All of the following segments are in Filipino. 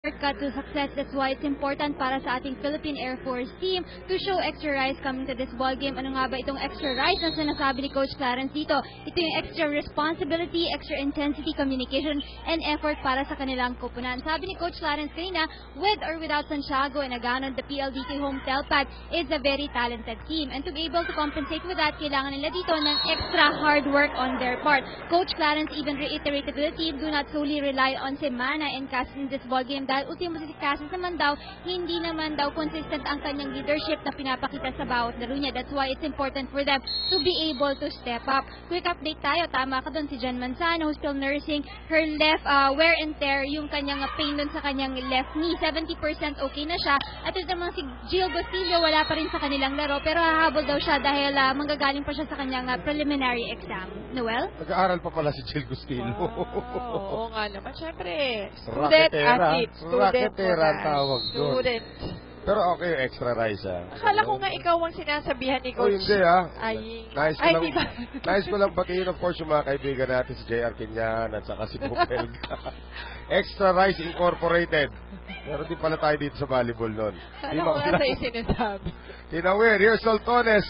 shortcut to success. That's why it's important para sa ating Philippine Air Force team to show extra rise coming to this ball game. Ano nga ba itong extra rise na sinasabi ni Coach Clarence dito? Ito yung extra responsibility, extra intensity, communication, and effort para sa kanilang koponan. Sabi ni Coach Clarence kanina, with or without Santiago and Aganon, the PLDT home Telpad is a very talented team. And to be able to compensate with that, kailangan nila dito ng extra hard work on their part. Coach Clarence even reiterated to the team, do not solely rely on Semana and Cassis in this ball game. Dahil ultimo si Cassis naman daw, hindi naman daw consistent ang kanyang leadership na pinapakita sa bawat laro niya. That's why it's important for them to be able to step up. Quick update tayo, tama ka doon, si Jan Manzano who's still nursing her left wear and tear, yung kanyang pain doon sa kanyang left knee. 70% okay na siya. At ito naman si Jill Bustillo, wala pa rin sa kanilang laro, pero hahabol daw siya dahil manggagaling pa siya sa kanyang preliminary exam. Noel? Nag-aaral pa pala si Jill Bustillo. Oo nga naman. Siyempre, student athlete. Raketera ang tawag doon. Student. Pero okay yung extra rise, Akala ko nga ikaw ang sinasabihan ni Coach. Oh, hindi, Ay, Nais ko lang batiin, of course, yung mga kaibigan natin, si JR Kenyan at saka si Bupel. Extra Rise Incorporated. Pero di pala tayo dito sa volleyball nun. Akala ko nga sa'yo sinasabi. Tinawin, here's Soltones.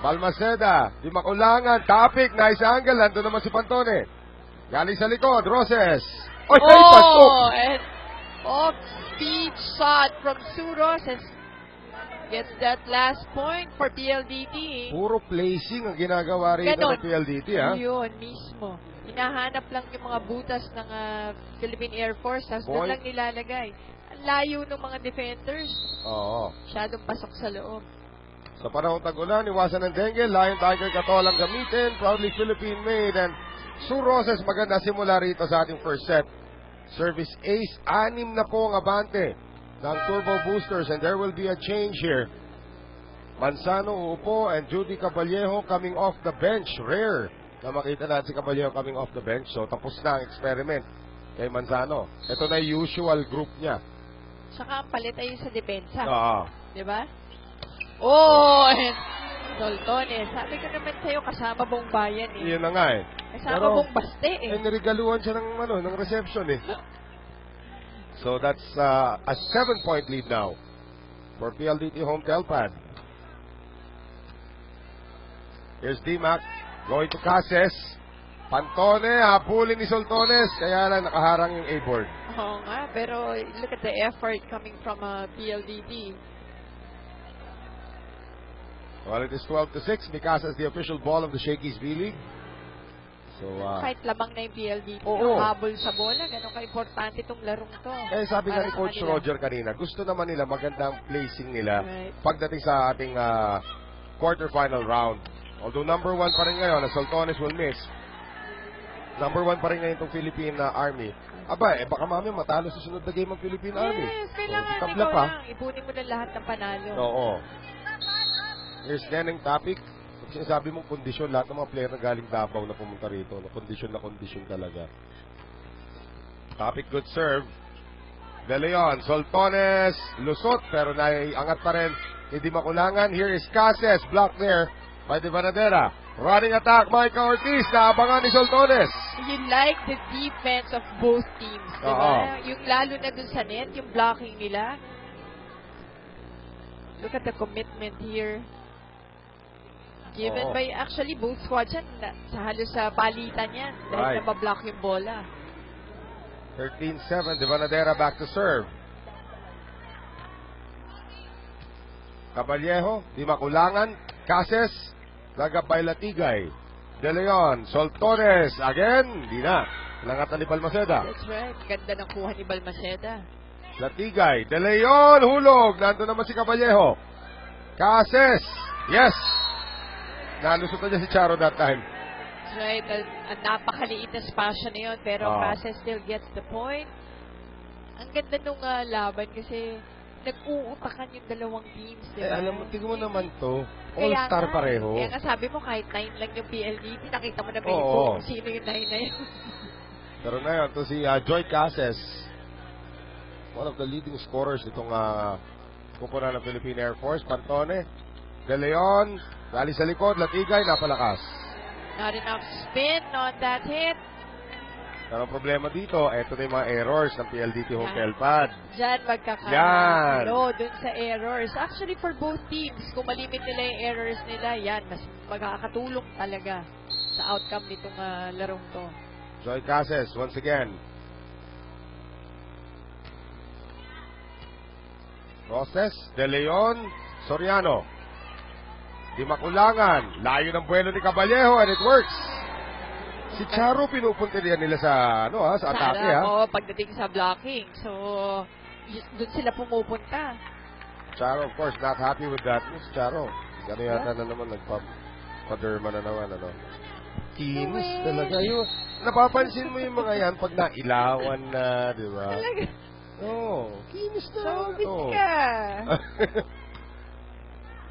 Balmaceda, di makulangan, topic, nice angle, nandun naman si Pantone. Galing sa likod, Roses. And off-speed shot from Sue Roses. Gets that last point for PLDT. Puro placing ang ginagawa rito ng PLDT, ha? Yun, mismo. Hinahanap lang yung mga butas ng Philippine Air Force, tapos doon lang nilalagay. Ang layo ng mga defenders. Oo. Masyadong pasok sa loob. Sa panahon tag-ulan, iwasan ng dengue, Lion Tiger Katolang gamitin, proudly Philippine made, and Sue Roses, maganda simula rito sa ating first set. Service ace, 6 na po ang abante ng turbo boosters, and there will be a change here. Manzano uupo and Judy Caballejo coming off the bench. Rare na makita natin si Caballejo coming off the bench. So tapos na ang experiment kay Manzano. Ito na yung usual group niya. Saka ang palit ay sa depensa. Oo. Diba? Oh, and Soltones. Sabi ko naman sa'yo, kasama buong bayan eh. Yun na nga eh. Kasama buong baste eh. Niregaluhan siya ng reception eh. So that's a 7-point lead now for PLDT home Telpad. Here's D-Mac going to Casses. Pantone, habulin ni Soltones. Kaya lang nakaharang yung A-board. Oo nga, pero look at the effort coming from PLDT. Well, it is 12-6. Mikasa is the official ball of the Shakey's B-League. So, kahit labang na yung PLDT, habol sa bola, gano'n ka-importante itong larong to. Eh, sabi nga ni Coach Roger kanina, gusto naman nila magandang placing nila pagdating sa ating quarterfinal round. Although number 1 pa rin ngayon, Soltones will miss. Number 1 pa rin ngayon itong Philippine Army. Aba, baka mamaya matalo sa sunod na game ng Philippine Army. Yes, kailangan so, ikaw lang. Ipunin mo na lahat ng panalo. Oo. Here's Neneng Topic. Pag sinasabi mong kondisyon, lahat ng mga player na galing Davao na pumunta rito, na kondisyon talaga. Topic, good serve. De Leon, Soltones, lusot, pero naiangat pa rin. Hindi makulangan. Here is Casses, block there by De Vanadera. Running attack, Micah Ortiz, naabangan ni Soltones. You like the defense of both teams, diba? Yung lalo na dun sa net, yung blocking nila. Look at the commitment here. Given by actually both squads yan, sa halos sa palitan yan, dahil nabablock yung bola. 13-7, De Vanadera back to serve. Caballejo, di makulangan. Casses, Lagapay Latigay. De Leon, Soltones, again, di na. Langatan ni Balmaceda. That's right, ganda ng kuha ni Balmaceda. Latigay, De Leon, hulog. Nandun naman si Caballejo. Casses, yes. Nalusot na niya si Charo that time. That's right. Ang napakaliit na spasyo na yun, pero Casses still gets the point. Ang ganda nung laban kasi nag-uutakan yung dalawang teams, diba? Alam mo, tingnan mo naman to. All-star pareho. Kaya nga sabi mo, kahit 9 lang yung PLDT, nakita mo na may kung sino yung 9 na yun. Pero na yun, to si Joy Casses, one of the leading scorers itong kumpuna ng Philippine Air Force. Pantone, De Leon, dali sa likod, Latigay, napalakas. Not enough spin on that hit. Pero ang problema dito, eto na yung mga errors ng PLDT home pad. Diyan Yan. magkakaroon dun sa errors. Actually, for both teams, kung malimit nila yung errors nila, yan, mas magkakatulong talaga sa outcome nitong larong to. Joy Cases, once again. Roses, De Leon, Soriano. Di makulangan. Layo ng buwelo ni Caballejo and it works. Si Charo pinupunta din nila sa sa atake ha. Oo, pagdating sa blocking. So, doon sila pumupunta. Charo of course not happy with that. Miss Charo. Gano'n yata na naman nagpa-derma na naman Kinis talaga. Yung, napapansin mo yung mga yan pag nailawan na, di ba? Talaga. Oo. Kinis na. Showbiz ka.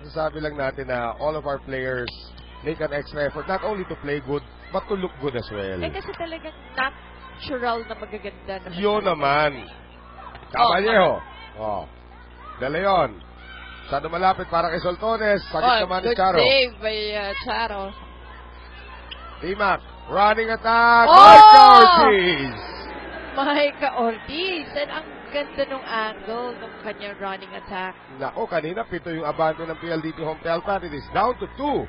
Sasabi lang natin na all of our players make an extra effort not only to play good but to look good as well. Kasi talagang natural na magaganda. Yun naman. Caballejo. De Leon. Masyado malapit para kay Soltones. Sagit naman ni Charo. Good save by Charo. T-Mac. Running attack. Oh! Micah Ortiz. Micah Ortiz. And ang ganda nung angle ng kanyang running attack. Nako, kanina 7 yung abante ng PLDT home pad. It is down to 2.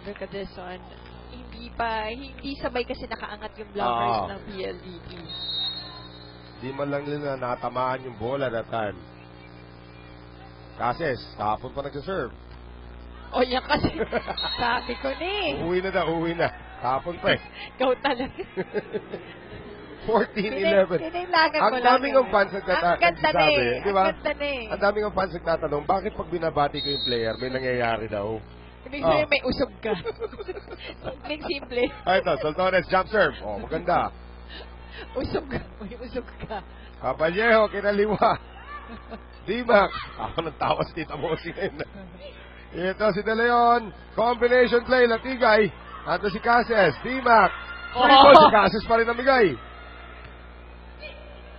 Look at this one. Hindi sabay kasi nakaangat yung blockers ng PLDT. Di man lang nila natamaan yung bola that time. Cases, kahapon pa nagsaserve. O yan kasi, sabi ko na eh. Uwi na. Kahapon pa eh. Ikaw talaga. 14-11. Ang daming ang fans nagsasabi. Di ba? Ang daming ang fans nagtatanong, bakit pag binabati ko yung player, may nangyayari daw? Ibig sabihin may usog ka. Simple. Ito, Soltones, jump serve. Maganda. Usog ka. May usog ka. Caballejo, kinaliwa. D-Mac. Ako nang tawa si Tita Bossy ngayon. Ito si De Leon. Combination play, Latigay. Ito si Cases. D-Mac. Si Cases pa rin namigay.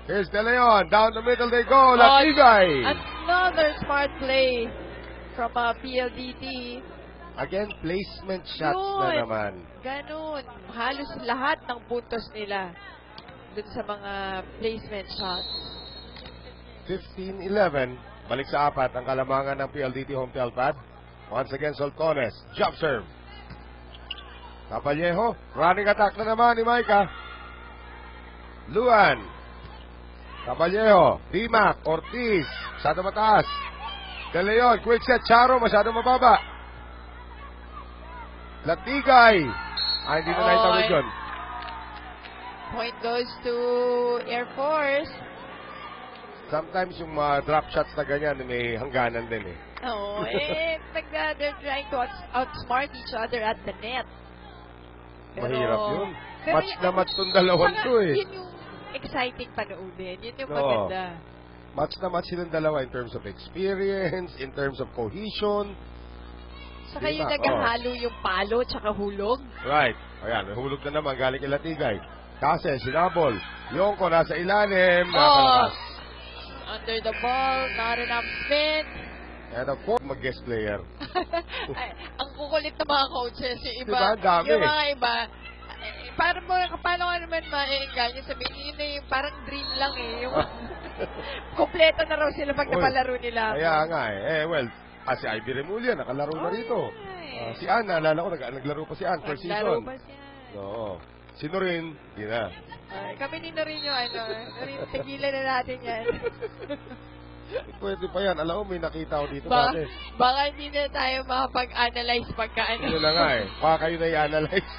Here's De Leon. Down the middle they go. Latigay. Another smart play from PLDT. Again, placement shots na naman. Ganun. Halos lahat ng puntos nila dun sa mga placement shots. 15-11. Balik sa 4 ang kalamangan ng PLDT home pad. Once again, Soltones. Jump serve. Caballejo. Running attack na naman ni Micah. Luan. Caballejo. T-Mac. Ortiz. Masyado mataas. De Leon. Quick set. Charo. Masyado mababa. Latigay. Hindi na naitawid yun. Point goes to Air Force. Sometimes yung mga drop shots na ganyan, may hangganan din eh. Oo, they're trying to outsmart each other at the net. Pero, mahirap yun. Match na match tong dalawang to eh. Yun yung exciting panoodin. Yun yung maganda. Match na match silang dalawa in terms of experience, in terms of cohesion. Saka yung naghahalo yung palo tsaka hulog. Right. Ayan, may hulog na naman galing kay Latigay. Kasi sinabol. Yongko nasa ilalim. Nakalakas. Under the ball, not enough spin. And of course, mag-guest player. Ang kukulit ng mga coaches. Yung iba, diba, dami. Yung mga iba, paano ka naman ma-engage sabihin, yun na yung parang dream lang eh. Yung kompleto na raw sila pag napalaro nila. Kaya nga eh. Well, si Ivy Remulla, nakalaro na rito. Si Ann, naalala ko, naglaro pa si Ann first season. Naglaro pa siya. Oo. Sino rin? Hindi na. Kami din na rin yung tigilan na natin yan. Pwede pa yan. Alam mo, may nakita ko dito dati. Baka hindi na tayo makapag-analyze pagka-ano. Yun na nga eh. Baka kayo na i-analyze.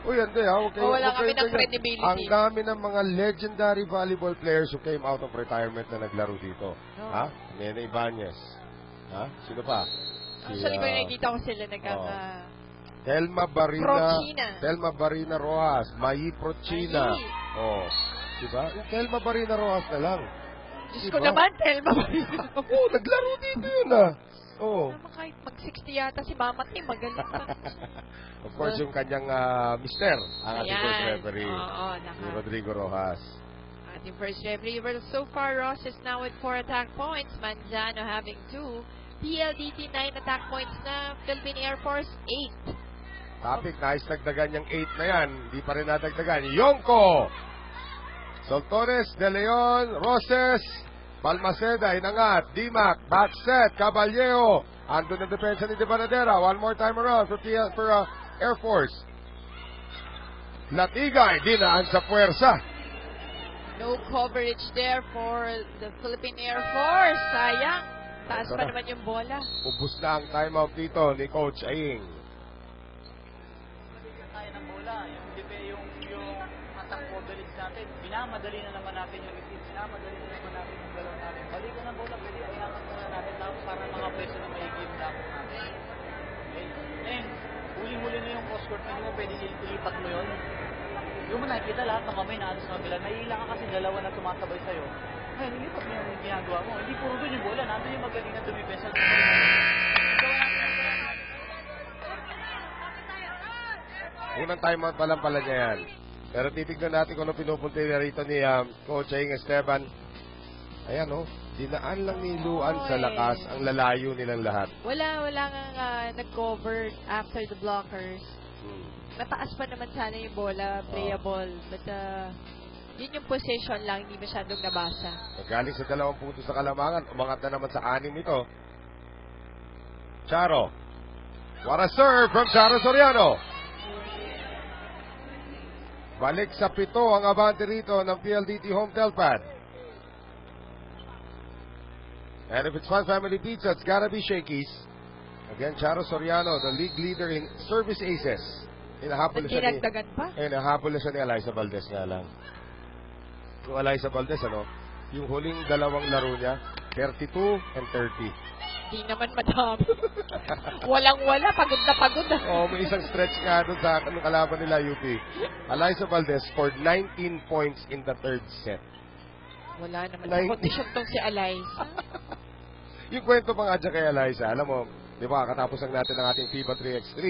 Uy, hindi ha. Wala kami ng credibility. Ang dami ng mga legendary volleyball players who came out of retirement na naglaro dito. Ha? Nene Ibanez. Ha? Sino pa? Actually, kung nakikita ko sila Telma Barina Rojas, Mayi Prochina. Diba? Yung Telma Barina Rojas na lang. Diyos ko naman, Telma Barina. Naglaro dito yun Kahit mag-60 yata si Mama Tim, magaling pa. Of course, yung kanyang mister, ang ating first referee, si Rodrigo Rojas. Ating first referee. Well, so far, Ross is now with 4 attack points. Manzano having 2. PLDT 9 attack points na. Philippine Air Force 8. Topic, nice dagdagan yung 8 na yan. Hindi pa rin nadagdagan. Yonko! Soltones, De Leon, Roses, Balmaceda, inangat, Dimac, back set, Caballero. Andun ang depensa ni De Banadera. One more time around for Air Force. Latigay, dinaan sa puwersa. No coverage there for the Philippine Air Force. Sayang. Taas pa naman yung bola. Ubus na ang timeout dito ni Coach Aing. Tayo ng bola. Yung attack coverage natin. Binamadali na naman natin yung receive. Binamadali na naman natin yung galaw natin. Balikan ng bola. Pwede ayakan muna natin tapos para mga preso na may game dapat natin. Okay? And, huli-huli na yung cross court. Hindi mo pwede ilipat mo yun. Yung mo nakikita lahat ng kamay na alas sa kabila. Naiilang ka kasi dalawa na tumatabay sa'yo. Ay, nilipat mo yung ginagawa mo. Hindi puro doon yung bola. Nandun yung magaling na dumipesa. Unang timeout pa lang pala niya yan. Pero titignan natin kung ano pinupunti na rito ni Coach Aing Esteban. Ayan dinaan lang ni Luan sa lakas ang lalayo nilang lahat. Wala nga nag-cover after the blockers. Mataas pa naman sana yung bola, playable. But, yun yung position lang, hindi masyadong nabasa. Galing sa 2 puntos sa kalamangan, umangat na naman sa 6 ito. Charo. What a serve from Charo Soriano. Balik sa 7 ang abante rito ng PLDT Home Telpad. And if it's Fun Family Pizza, it's gotta be Shakey's. Again, Charo Soriano, the league leader in service aces. Hinahabol siya ni... Dinagdagan pa? Hinahabol siya ni Eliza Valdez nga lang. Yung Eliza Valdez, yung huling 2 laro niya, 32 and 30. Di naman madami. Walang-wala, pagod na pagod. May isang stretch nga doon sa kalaban nila, UP. Eliza Valdez scored 19 points in the 3rd set. Wala naman sa condition tong si Eliza. Yung kwento pa nga dyan kay Eliza, alam mo, di ba, katapos lang natin ang ating FIBA 3x3.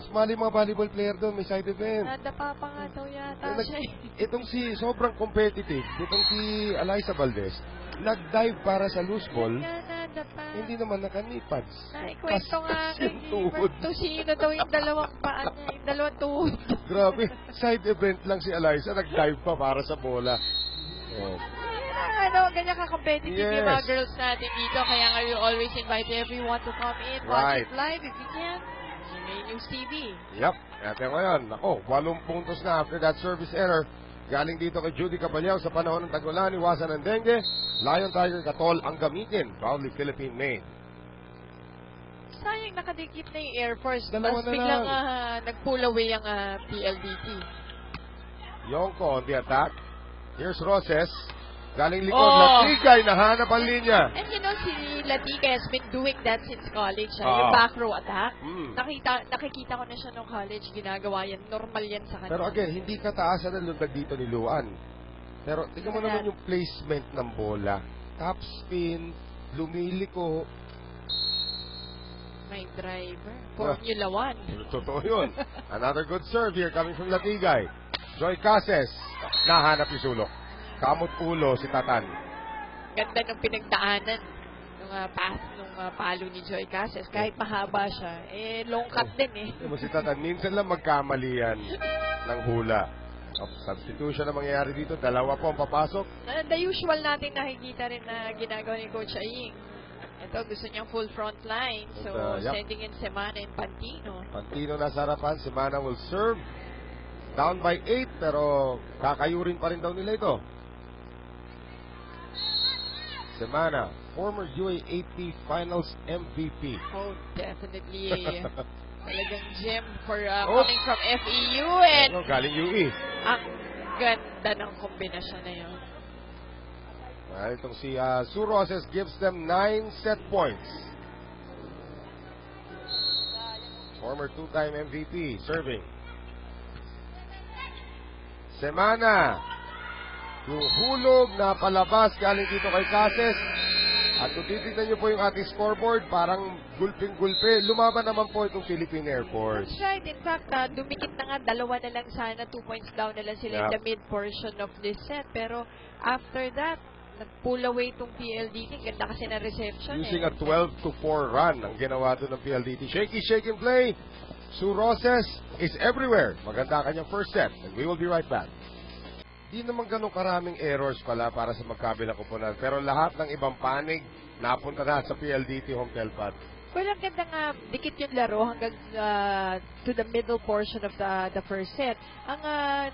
Sumali mga volleyball player doon, may side event. Nadapa pa nga daw yata siya. Itong sobrang competitive, itong si Eliza Valdez, nag-dive para sa loose ball, hindi naman nakanipads. Kwento nga, sino daw yung dalawang paan niya, yung dalawang tuhod. Grabe, side event lang si Eliza, nag-dive pa para sa bola. Ganyan ka-competitive yung mga girls natin dito. Kaya nga we always invite everyone to come in, watch it live if you can. May News TV. Yep. Ate ngayon, 8 puntos na after that service error. Galing dito kay Judy Caballero sa panahon ng tag-ulan, iwasan ng dengue. Lion Tiger Katol ang gamitin. Proudly Philippine made. Sayang nakadikit na yung Air Force. Dalawa Tapos na biglang lang. nag-pull away ang PLDT. Yonko on the attack. Here's Roses. Galing likod, Latigay, nahanap ang linya. And you know, si Latigay has been doing that since college. Yung back row attack. Nakikita ko na siya nung college, ginagawa yan. Normal yan sa kanya. Pero again, hindi kataasan ang lundag dito ni Luan. Pero tingnan mo naman yung placement ng bola. Top spin, lumiliko. May driver. Formula 1. Totoo yun. Another good serve here coming from Latigay. Joy Cases, nahanap yung sulok. Kamot ulo si Tatan. Ganda ng pinagdaanan nung pass nung palo ni Joy Cases. Kahit mahaba siya, long cut din Si Tatan, minsan lang magkamali yan ng hula. Substitution na mangyayari dito. 2 po ang papasok. The usual natin nakikita rin na ginagawa ni Coach Aing. Ito, gusto niyang full front line. So, sending in Semana and Pantino. Pantino nasa harapan. Semana will serve. Down by 8, pero kakayurin pa rin daw nila ito. Semana, former UAAP Finals MVP. Oh, definitely. Talagang gem for coming from FEU and galing UE. Ang ganda ng kombinasyon na yun. Itong si Sue Roses gives them 9 set points. Former 2-time MVP serving. Semana. Yung hulog na palabas galing dito kay Cases. At kung titignan nyo po yung ating scoreboard, parang gulping-gulpe. Lumaban naman po itong Philippine Air Force. That's right. In fact, dumikit na nga, 2 na lang sana. 2 points down na lang sila in the mid portion of this set. Pero after that, nag-pull away itong PLDT. Ganda kasi na reception. Using a 12-4 run ang ginawa doon ng PLDT. Shaky, shake and play. Sue Roses is everywhere. Maganda kanyang first set. And we will be right back. Di naman ganun karaming errors pala para sa magkabilang kupunan. Pero lahat ng ibang panig napunta na sa PLDT home telpad. Well, ang ganda nga, dikit yung laro hanggang to the middle portion of the first set. Ang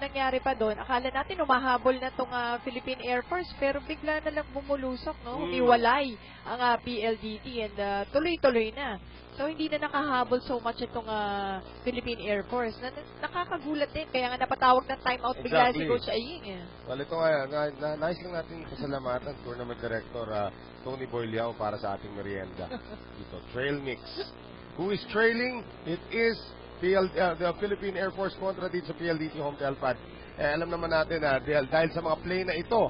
nangyari pa doon, akala natin umahabol na itong Philippine Air Force, pero bigla na lang bumulusok, no? Umiwalay ang PLDT and tuloy-tuloy na. So, hindi na nakahabol so much itong Philippine Air Force. Nakakagulat din, kaya nga napatawag ng timeout bigla si Coach Aying. Well, ito nga, nais lang natin pasalamatan, Tournament Director Tony Boyliao para sa ating merienda. Ito, trail mix. Who is trailing? It is the Philippine Air Force kontra dito sa PLDT home telpad. Alam naman natin dahil sa mga play na ito,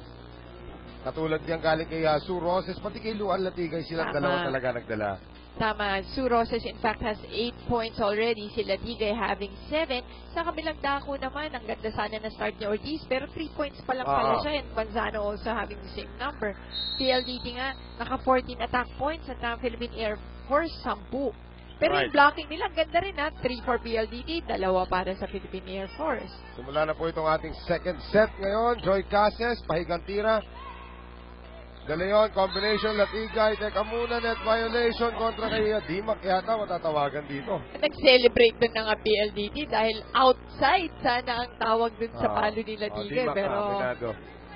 katulad niyang galing kay Sue Roses, pati kay Luan Latigay, silang dalawa talaga nagdala. Tama, Sue Roses in fact has 8 points already, si Latigay having 7. Sa kabilang dako naman, ang ganda sana na start ni Ortiz, pero 3 points pa lang pala siya, and Manzano also having the same number. PLDT nga, naka 14 attack points at ang Philippine Air Force, 10. Pero yung blocking nila, ang ganda rin 3 for PLDT, 2 para sa Philippine Air Force. Simula na po itong ating second set ngayon. Joy Cases, pahigang tira. De Leon, combination, Latigay, teka muna, net violation kontra kay Dimac yata, matatawagan dito. Nag-celebrate dun ng PLDT dahil outside sana ang tawag dun sa palo ni Latigay, pero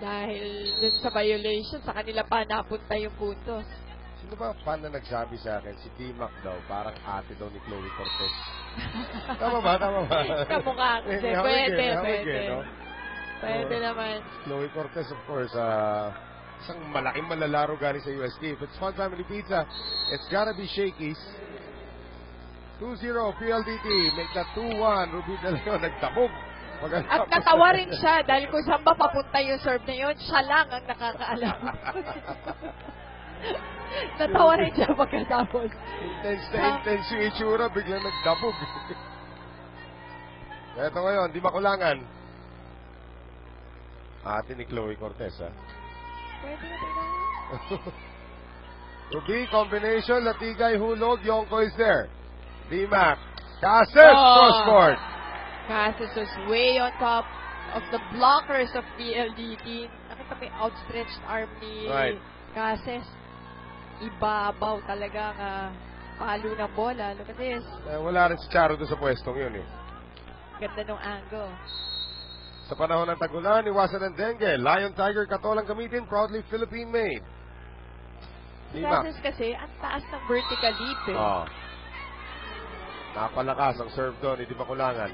dahil dun sa violation, sa kanila pa napunta yung puntos. Sino ba fan na nagsabi sa akin, si Dimac daw, parang ate daw ni Chloe Cortez? Tama ba? Kamukha kasi, pwede. No? Pwede naman. Chloe Cortez, of course, isang malaking malalaro galing sa UST. If it's Fun Family Pizza, it's gotta be Shakey's. 2-0 PLDT. Make that 2-1. Ruby De Leon nagtabog. At natawa rin siya dahil kung saan ba papunta yung serve na yun, siya lang ang nakakaalam. Natawa rin siya pagkatapos. Intense na intense yung itsura. Biglang nagtabog. Ito ngayon, di makulangan. Ate ni Chloe Cortez, Pwede na tayo. Ruby, combination, Latigay, hulog, Yongko is there. Dimac, Cases, cross-court. Cases was way on top of the blockers of PLDT. Nakita mo yung outstretched arm ni Cases. Ibabaw talaga palo ng bola. Look at this. Wala rin si Charo doon sa pwestong yun Ganda nung angle. Sa panahon ng tagulan, iwasan ng dengue. Lion Tiger Katolang gamitin, proudly Philippine-made. Cases kasi, ang taas ng vertical leap Napalakas ang serve doon, hindi makulangan.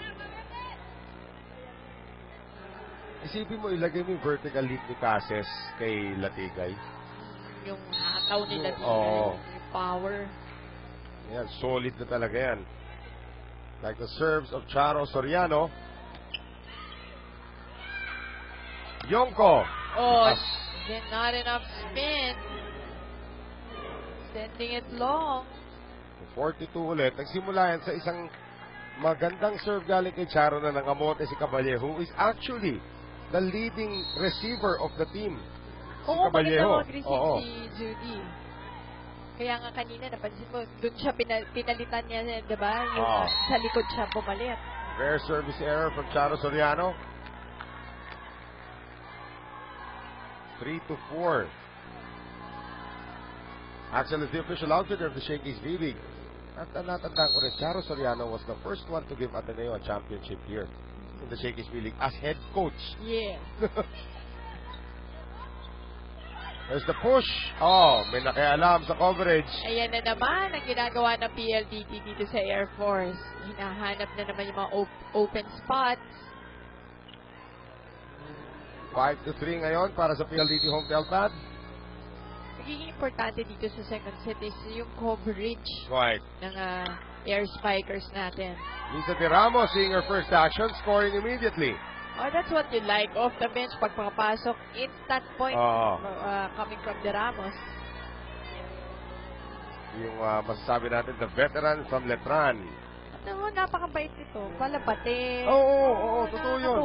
Isipin mo, ilagay mo yung vertical leap ni Cases kay Latigay. Yung hataw ni Latigay, yung power. Yan, solid na talaga yan. Like the serves of Charo Soriano. Yongko. Then not enough spin. Sending it long. 42 ulit. Nagsimula yan sa isang magandang serve galing kay Charo na nangamote si Caballero, who is actually the leading receiver of the team. Si Caballero. Si Judy. Kaya nga kanina, napansin mo, dun siya pinalitan niya, diba? Yung sa likod siya pumalit. Rare service error from Charo Soriano. 3-4. Axel is the official outfitter of the Shakey's V-League. At natandaan ko rin, Charo Soriano was the first one to give Ateneo a championship here in the Shakey's V-League as head coach. Yeah. There's the push. May nakialam sa coverage. Ayan na naman ang ginagawa ng PLDT dito sa Air Force. Hinahanap na naman yung mga open spots. 5-3 ngayon para sa PLDT home telpad. Magiging importante dito sa second set is yung coverage ng air spikers natin. Lisa De Ramos seeing her first action, scoring immediately. That's what you like. Off the bench, pag makapasok, instant point coming from De Ramos. Yung masasabi natin, the veteran from Letran. Napakabait nito. Palapate. Oo, totoo yun.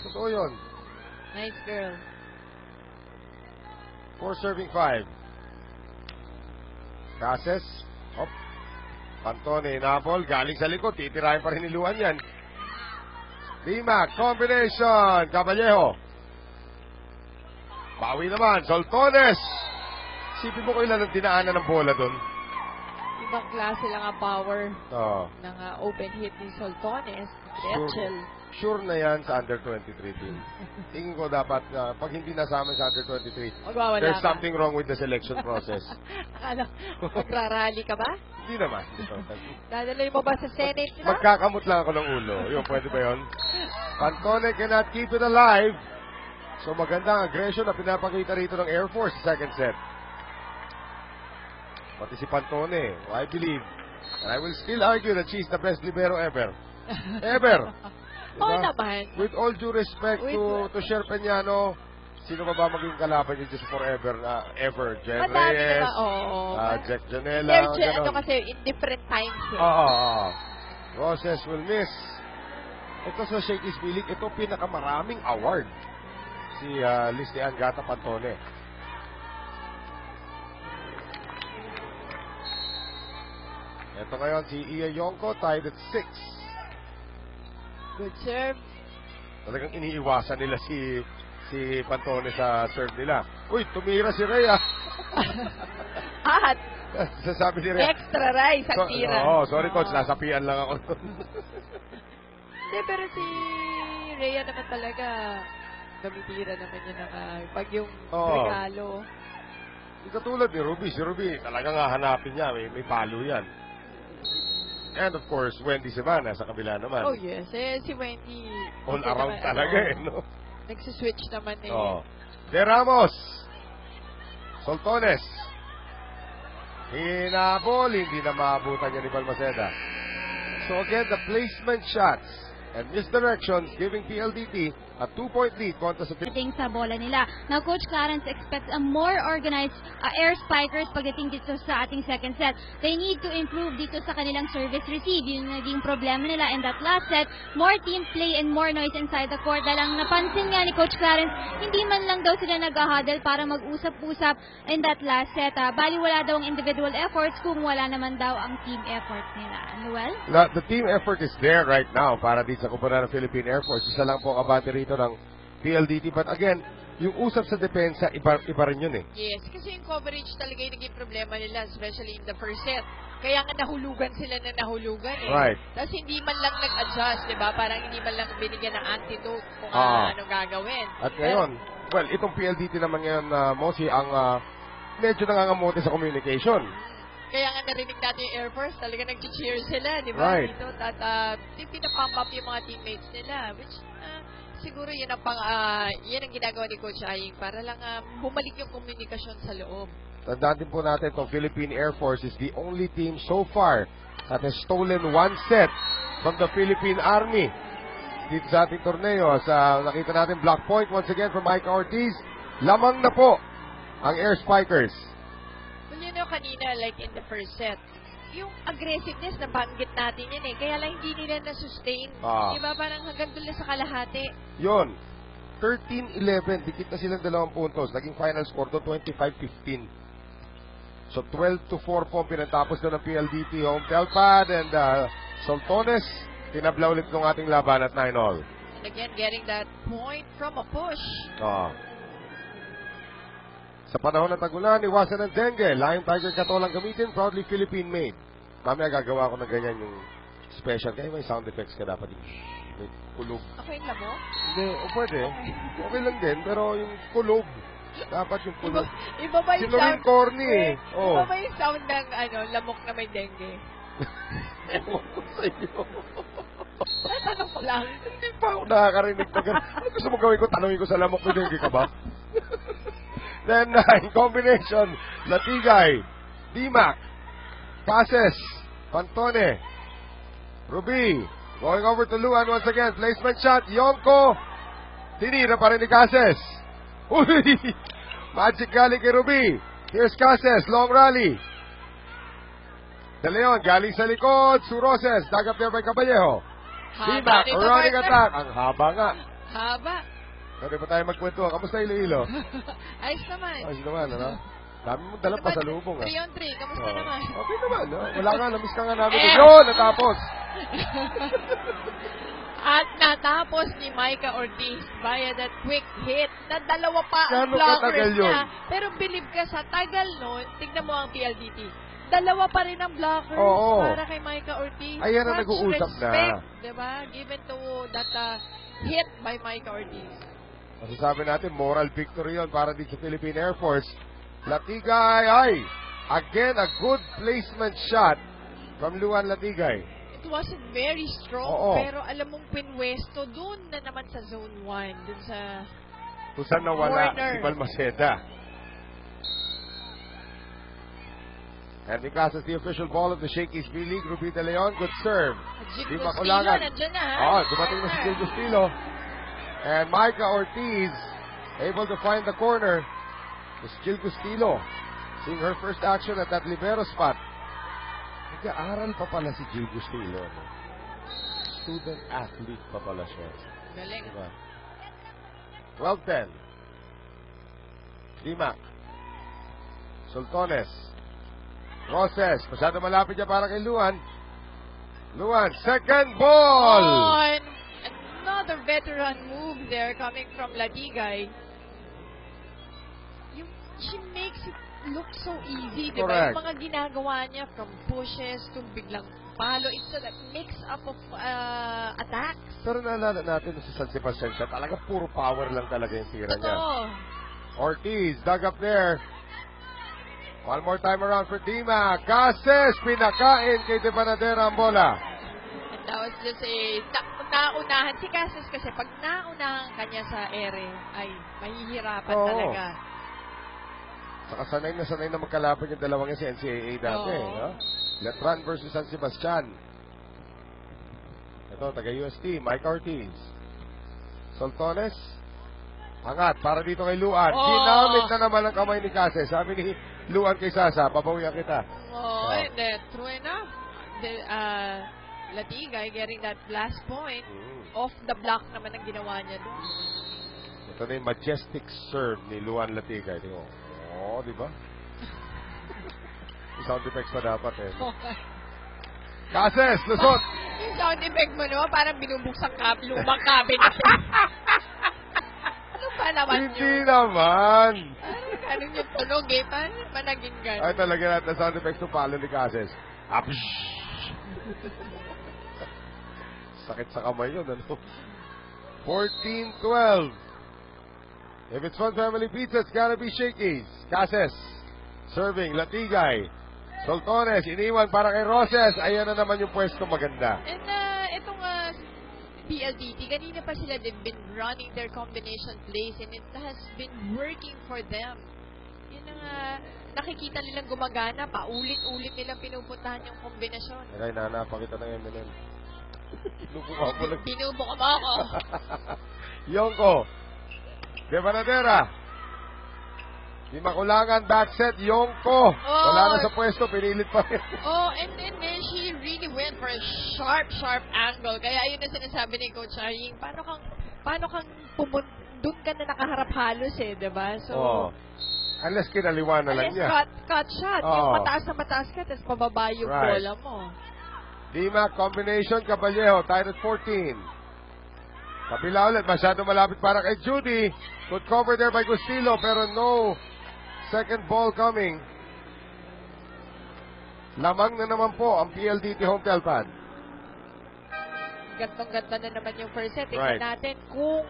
Totoo yun. Nice girl. 4 serving 5. Cases. Pantone, inabol, galing sa likod, titirahin pa rin ni Luan yan. D-Mac, combination, Caballero. Bawi naman, Soltones. Sipin mo ko ilan ang dinaanan ng bola doon. Ibang klase lang ang power Oo. ng open hit ni Soltones. Sure, Rachel. sure na yan sa under 23 team. Tingin ko dapat, pag hindi nasama sa under 23, Magwawala there's ka. something wrong with the selection process. Akala, magrarally ka ba? Hindi naman. Dadalhin mo ba sa Senate na? Magkakamot lang ako ng ulo. Yun, pwede ba yun? Pantone cannot keep it alive. So magandang aggression na pinapakita rito ng Air Force sa second set. Pati si Pantone, I believe, and I will still argue that she's the best libero ever. Ever! Oo Diba? naman. With all due respect to Sher Peñano, sino ba ba maging kalaban niya just forever? Ever. Jen Madami Reyes, naman, oo. Jack Janela, They're ano ganon. kasi in different times. Eh. Oo. Roses will miss. Ito sa Shakey's Pilik, ito pinakamaraming award. Si Listian Gata Pantone. Ito ngayon si Iya Yonko, tied at 6. Good serve. Talagang iniiwasan nila si Pantone sa serve nila. Uy, tumira si Rhea. At Sasabi ni Rhea. extra rice ang tira. Sorry coach, nasapian lang ako. Hindi, pero si Rhea naman talaga, tumitira naman yun ng pag yung Oo. regalo. Hindi katulad ni Ruby. Si Ruby, talagang hahanapin niya. May palo yan. And of course, Wendy Semana sa kabila naman. Oh yes, si Wendy. All kasi around naman, talaga eh, no? Nagsiswitch naman eh. Oh. De Ramos. Soltones. Hinabol, hindi na maabutan niya ni Balmaceda. So again, the placement shots and misdirections giving PLDT a 2-point lead kontra sa Pagdating sa bola nila. Now, Coach Clarence expects a more organized air spikers pagdating dito sa ating second set. They need to improve dito sa kanilang service receive. Yung naging problema nila in that last set. More team play and more noise inside the court. Dahil ang napansin nga ni Coach Clarence, hindi man lang daw sila nag-huddle para mag-usap-usap in that last set. Bali wala daw ang individual efforts kung wala naman daw ang team effort nila. Noel? The team effort is there right now para dito sa kumpara ng Philippine Air Force. Isa lang po ang abante rito ng PLDT. But again, yung usap sa depensa, iba rin yun eh. Yes, kasi yung coverage talaga yung naging problema nila, especially in the first set. Kaya nga nahulugan sila na nahulugan eh. Right. Tapos hindi man lang nag-adjust, di ba? Parang hindi man lang binigyan ng antidote kung anong gagawin. At ngayon, well, itong PLDT naman ngayon, Mosi, ang medyo nangangamote sa communication. Kaya nga narinig natin yung Air Force, talaga nag-cheer sila, di ba? Right. Dito, at pinapump up yung mga teammates nila, which siguro yun ang yan ang ginagawa ni Coach Aying para lang bumalik yung komunikasyon sa loob. Tandaan din po natin itong Philippine Air Force is the only team so far that has stolen one set from the Philippine Army dito sa ating torneo. Nakita natin block point once again from Mike Ortiz. Lamang na po ang Air Spikers. Well, you know, kanina, like in the first set, yung aggressiveness, nabanggit natin yan eh. Kaya lang hindi nila na-sustain. Diba? Parang hanggang doon sa kalahati. Yun. 13-11. Dikit na silang 2 puntos. Naging final score doon, 25-15. So, 12-4 po pinatapos doon ng PLDT home Telpad and Soltones. Tinabla ulit ng ating laban at 9-all. And again, getting that point from a push. Sa panahon ng tagulan, iwasan ng dengue. Lion Tiger Katolang gamitin, proudly Philippine made. Mamaya gagawa ko ng ganyan yung special. Kaya may sound effects ka dapat yung may kulog. Ako yung lamo? Hindi, pwede. Okay lang din, pero yung kulog. Dapat yung kulog. Iba ba yung Sinulin sound? corny eh. Iba ba yung sound ng lamok na may dengue? Ewan ko sa iyo. Tatanong ko lang. Hindi pa ako nakakarinig na gano'n. Ano gusto mo gawin ko? Tanongin ko sa lamok, may dengue ka ba? Then, in combination, Latigay, D-Mac, Cases, Pantone, Ruby, going over to Luan once again, placement shot, Yonko, tinira pa rin ni Cases. Uy! Magic galing kay Ruby. Here's Cases, long rally. De Leon, galing sa likod, Suroses, dagap niya by Caballero. D-Mac, running attack. Ang haba nga. Haba. Pwede pa tayo magkwento. Kamusta Iloilo? Ayos naman. Ayos naman, ano? Dami mo dalang pasalubong, 3 on 3, kamusta naman? Okay naman, no? Wala nga, namiss ka nga namin. Yun, natapos. At natapos ni Micah Ortiz via that quick hit na dalawa pa ang Gano'ng katagal blockers yun? niya. Pero believe ka, sa tagal nun, tignan mo ang PLDT. Dalawa pa rin ang blockers Oo. para kay Micah Ortiz. Ayan ang Much nag-uusap na. respect, diba? Given to that hit by Micah Ortiz. Masasabi natin, moral victory yun para dito sa Philippine Air Force. Latigay, ay! Again, a good placement shot from Luan Latigay. It wasn't very strong, Oo. pero alam mong pinwesto dun na naman sa zone 1, dun sa Kung saan nawala corner. si Balmaceda. And because it's the official ball of the Shakey's B-League, Rupita Leon, good serve. Jim Di Bustillo, makulangan. nandyan na, ha? Dumating na si Gil Bustillo. And Micah Ortiz able to find the corner. It's Gil Bustillo seeing her first action at that libero spot. Nag-aaral pa pala si Gil Bustillo. No? Student athlete pa pala siya. Galing. Diba? 12-10. Dimac. Soltones. Roses. Masyado malapit niya para kay Luan. Luan, second ball! On another veteran move there coming from Latigay. She makes it look so easy, di ba? Correct. Yung mga ginagawa niya from pushes to biglang palo. It's a mix-up of attacks. Pero naalala natin sa San Sebastian siya, talaga puro power lang talaga yung tira niya. Totoo. Ortiz, dug up there. One more time around for Dima. Cases, pinakain kay De Panadera ang bola. And that was just naunahan. Si Cases kasi pag naunahan kanya sa ere, ay mahihirapan Oo. talaga. Saka sanay na magkalapit yung dalawang yan sa NCAA dati. Oo. No? Letran versus San Sebastian. Ito, taga-UST, Micah Ortiz. Soltones. Angat, para dito kay Luan. Oh. Ginamit na naman ang kamay ni Cases. Sabi ni Luan kay Sasa, babawian kita. Oh, and then, true enough. Latigay getting that last point. Off the block naman ang ginawa niya doon. Ito na yung majestic serve ni Luan Latigay. Di mo, di ba? Yung sound effects pa dapat eh. Cases, lusot! Yung sound effect mo naman, parang binubuksan lumang cabinet. Ano pa naman Hindi yun? naman! Anong yung tunog eh? Paano pa naging gano'n? Ay, talaga natin sound effects ng palo ni Cases. Apsh! Sakit sa kamay yun, ano? 14-12. If it's Fun Family Pizza, it's gotta be Shakey's. Cases. Serving, Latigay. Soltones, iniwan para kay Roses. Ayan na naman yung pwesto maganda. And itong PLDT, kanina pa sila, they've been running their combination plays and it has been working for them. Yun ang nakikita nilang gumagana, paulit-ulit nilang pinupuntahan yung kombinasyon. Kaya nanapan kita ng M&M. Lubuka mo lang. Binubuka mo ako. Yongko. De Panadera. Di makulangan, back set, Yongko. Wala na sa pwesto, pinilit pa rin. Oh, and then she really went for a sharp angle. Kaya yun na sinasabi ni Coach Aring, paano kang doon ka na nakaharap halos eh, diba? So, unless kinaliwan na lang niya. cut shot. Yung mataas na mataas ka, tapos pababa yung bola mo. Dimac combination, Caballero, tied at 14. Kabila ulit, masyado malapit para kay Judy. Good cover there by Gustillo, pero no second ball coming. Lamang na naman po ang PLDT home tail pad. Gantong-ganta na naman yung first set. Tingnan natin kung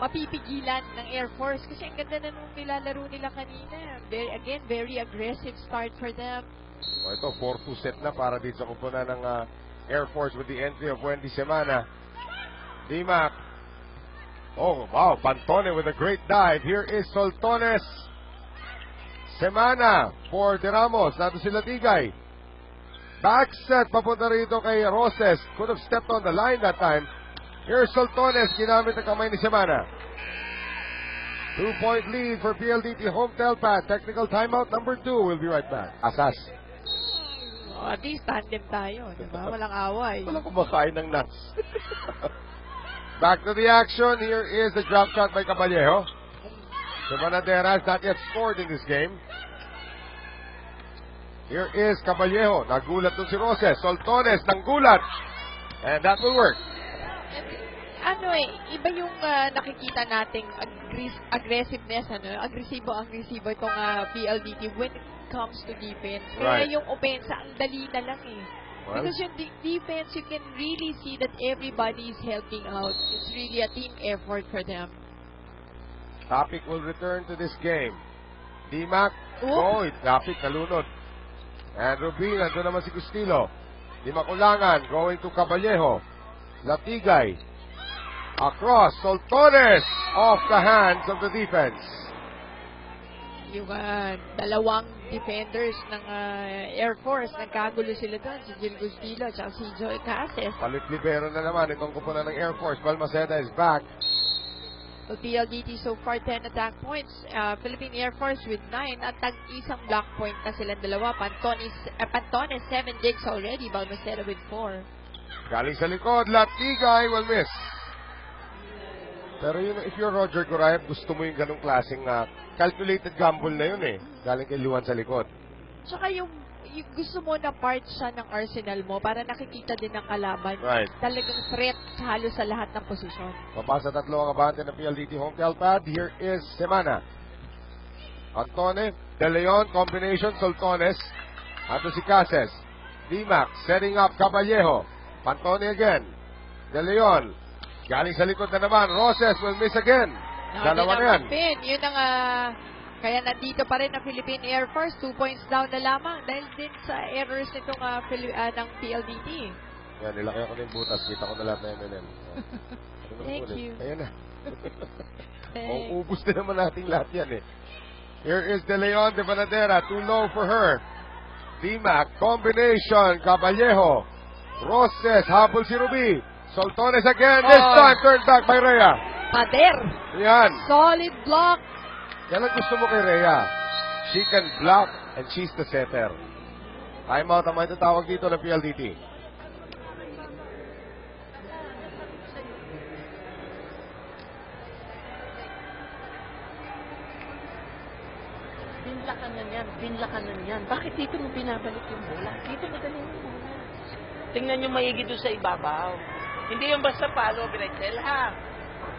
mapipigilan ng Air Force. Kasi ang ganda na nung nilalaro nila kanina. Very aggressive start for them. Ito, 4-2 set na para dito sa kupunan ng Air Force with the entry of Wendy Semana. Dimac. Oh, wow. Pantone with a great dive. Here is Soltones. Semana for De Ramos. Nato sila Tigay. Back set papunta rito kay Roses. Could have stepped on the line that time. Here's Soltones. Ginamit ang kamay ni Semana. 2-point lead for PLDT home tail pad. Technical timeout number 2. We'll be right back. Asas. At least tandem tayo. Diba? Walang away. Walang kumakain ng nuts. Back to the action. Here is the drop shot by Caballero. The Panadera has not yet scored in this game. Here is Caballejo. Nagulat dun si Roses. Soltones, nanggulat. And that will work. Iba yung nakikita nating aggressiveness, agresibo itong PLDT when it comes to defense. Kaya Right. yung offense, ang dali na lang eh. Well, Because yung defense, you can really see that everybody is helping out. It's really a team effort for them. Topic will return to this game. D-Mac, Oh. Topic nalunod. And Rubin, nandun naman si Custilo. Di Makulangan, going to Caballejo. Latigay. Across, Soltones, off the hands of the defense. Yung dalawang defenders ng Air Force, nagkagulo sila doon. Si Jill Gustilo at si Joy Cases. Palit libero na naman itong kupunan ng Air Force. Balmaceda is back. So PLDT so far 10 attack points. Philippine Air Force with 9 at tag-isang block point na silang dalawa. Pantones 7 digs already. Balmaceda with 4. Galing sa likod, Latigay will miss. Pero yun, if you're Roger Gorayev, gusto mo yung ganong klaseng calculated gamble na yun eh. Galing kay Luan sa likod. Tsaka yung gusto mo na part siya ng arsenal mo para nakikita din ng kalaban. Right. Talagang threat halos sa lahat ng posisyon. Papasa tatlo ang abante ng PLDT home tail pad. Here is Semana. Antone, De Leon, combination, Soltones. Ato si Cases. D-Mac, setting up Caballejo. Pantone again. De Leon. Galing sa likod na naman. Roses will miss again. Dalawa na yan. Yun ang kaya nandito pa rin ang Philippine Air Force. 2 points down na lamang dahil din sa errors nitong ng PLDT. Yan, nilaki ako ng butas. Kita ko na lahat na MNN. Thank you. Ayan na. Ubus na naman natin lahat yan eh. Here is De Leon de Banadera. Too low for her. D-Mac, combination. Caballejo. Roses, habol si Ruby. Soltones again. This time, turned back by Rhea. Pader. Yan. Solid block. Yan ang gusto mo kay Rhea. She can block and she's the setter. Time out ang mga tawag dito ng PLDT. Binlakanan yan. Bakit dito mo binabalik yung bola? Dito mo dali yung bola. Tingnan nyo maigi doon sa ibabaw. Hindi yung basta palo, Bretzel, ha?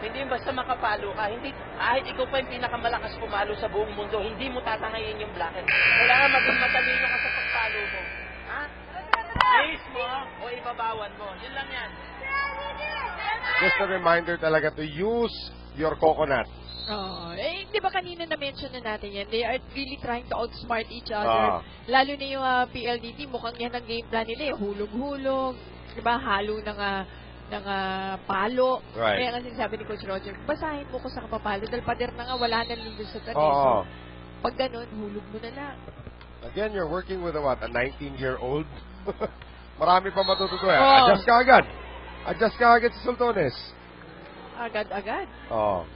Hindi yung basta makapalo ka. Hindi, kahit ikaw pa yung pinakamalakas pumalo sa buong mundo, hindi mo tatangayin yung blacken. Kailangan maging matalino ka sa pagpalo mo. Ha? Raise mo o ibabawan mo. Yun lang yan. Just a reminder talaga to use your coconut. Di ba kanina na-mention na natin yan? They are really trying to outsmart each other. Lalo na yung PLDT, mukhang yan ang game plan nila. Hulog-hulog. Di ba? Halo ng palo. Right. Kaya nga sinasabi ni Coach Roger, basahin mo ko sa kapapalo. Dahil pader na nga, wala nang lulusot na Oo. Pag ganun, hulog mo na lang. Again, you're working with a 19-year-old. Marami pa matututo eh. Oo. Adjust ka agad si Soltones. Agad-agad.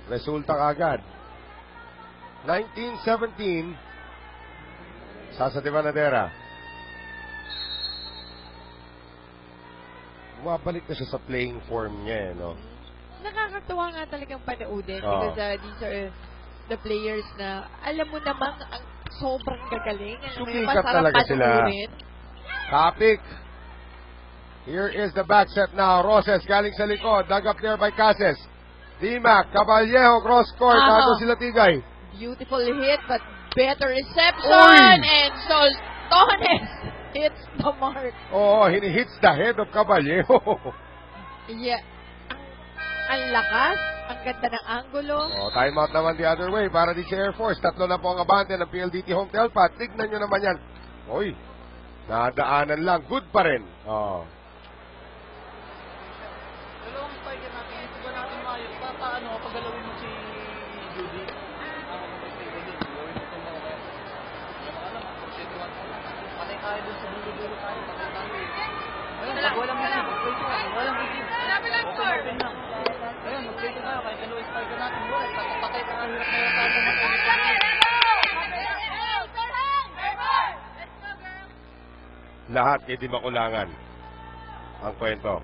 Resulta ka agad. 19-17. Sasa de Banadera. Bumabalik na siya sa playing form niya, no? Nakakatuwa nga talagang panoodin because these are the players na alam mo namang ang sobrang gagaling. Sumikat talaga sila. Topic. Here is the back set now. Roses galing sa likod. Dug up there by Cases. D-Mac, Caballejo, cross court. Tato sila Tigay. Beautiful hit but better reception. Oy! And Soltones hits the mark. He hits the head of Caballejo. Yeah. Ang lakas. Ang ganda ng angulo. Time out naman the other way para di sa Air Force. Tatlo na po ang abante ng PLDT home tail pad. Tignan nyo naman yan. Nadaanan lang. Good pa rin. Dalawang spiker natin, ito ba natin maayos? Paano pagalawin mo si Judy? Gawin mo itong mga alam, patay tayo doon sa dulo-dulo tayo, patay tayo eh. Ayun, pag walang isip, walang isip. Open lang. Ayun, mag-play tayo, kahit dalawang spiker natin, patay tayo, hirap na yung Lahat kay Di Makulangan ang kwento.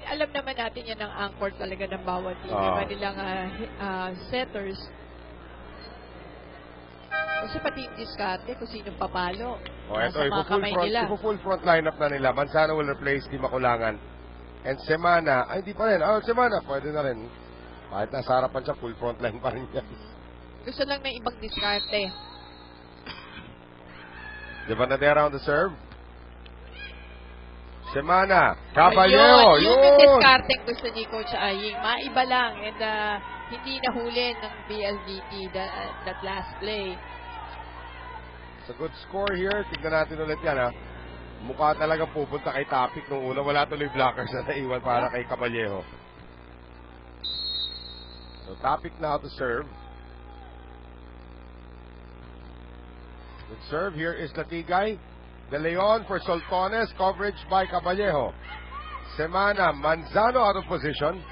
Alam naman natin yan ang anchor talaga ng bawat team. Yung kanilang setters. Kasi pati yung diskarte kung sino papalo. O, eto, Nasa mga kamay nila. full front lineup na nila. Manzano will replace Di Makulangan. And Semana, ay hindi pa rin. Semana, pwede na rin. Kahit nasa harapan siya, full front line pa rin yan. Gusto lang ng ibang diskarte. Di ba Nadera on the serve? Semana, Caballero, Ayun, yun yung discarding gusto ni Coach Aying. Maiba lang and hindi nahuli ng BLDT that last play. It's a good score here. Tignan natin ulit yan, ha. Mukha talaga pupunta kay Topic nung una. Wala tuloy blockers na naiwan para kay Caballero. So, Topic now to serve. Good serve. Here is Latigay. De Leon for Soltones. Coverage by Caballero. Semana. Manzano out of position.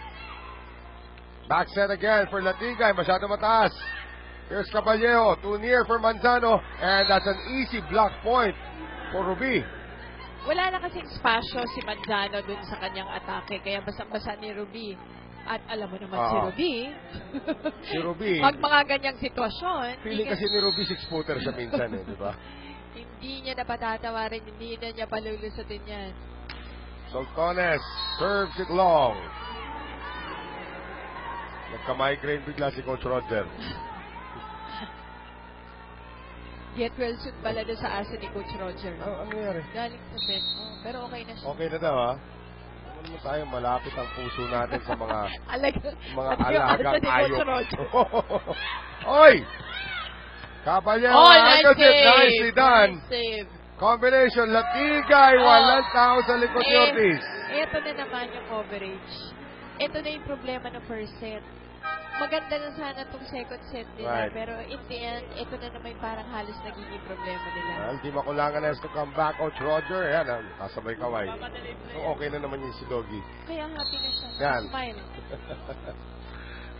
Back set again for Latigay. Masyado mataas. Here's Caballero. Too near for Manzano. And that's an easy block point for Ruby. Wala na kasing spasyo si Manzano dun sa kanyang atake. Kaya basang-basa ni Ruby. At alam mo naman si Ruby. Si Ruby. Pag mga ganyang sitwasyon. Feeling kasi ni Ruby 6-footer siya minsan di ba? Hindi niya na patatawarin. Hindi na niya palulusutin yan. Soltones serves it long. Nagka-migraine bigla si Coach Roger. Get well soon pala doon sa asa ni Coach Roger. Ano nangyari? Galing sa bed. Pero okay na siya. Okay na daw, ha? Ano mo tayo, malapit ang puso natin sa mga Asa alagang ni ayok. Coach Roger. Oy! Caballero, Nice agad it. save. Nicely done. Nice save. Combination, Latigay, walang tao sa likod ni Ortiz. Ito na naman yung coverage. Ito na yung problema ng first set. Maganda na sana itong second set nila. Right. Pero in the end, ito na naman yung parang halos nagiging problema nila. Well, Di Makulangan has to come back. Coach Roger, yan, kasabay kaway. So, okay na naman yung si Doggy. Kaya happy na siya. Yan. Smile.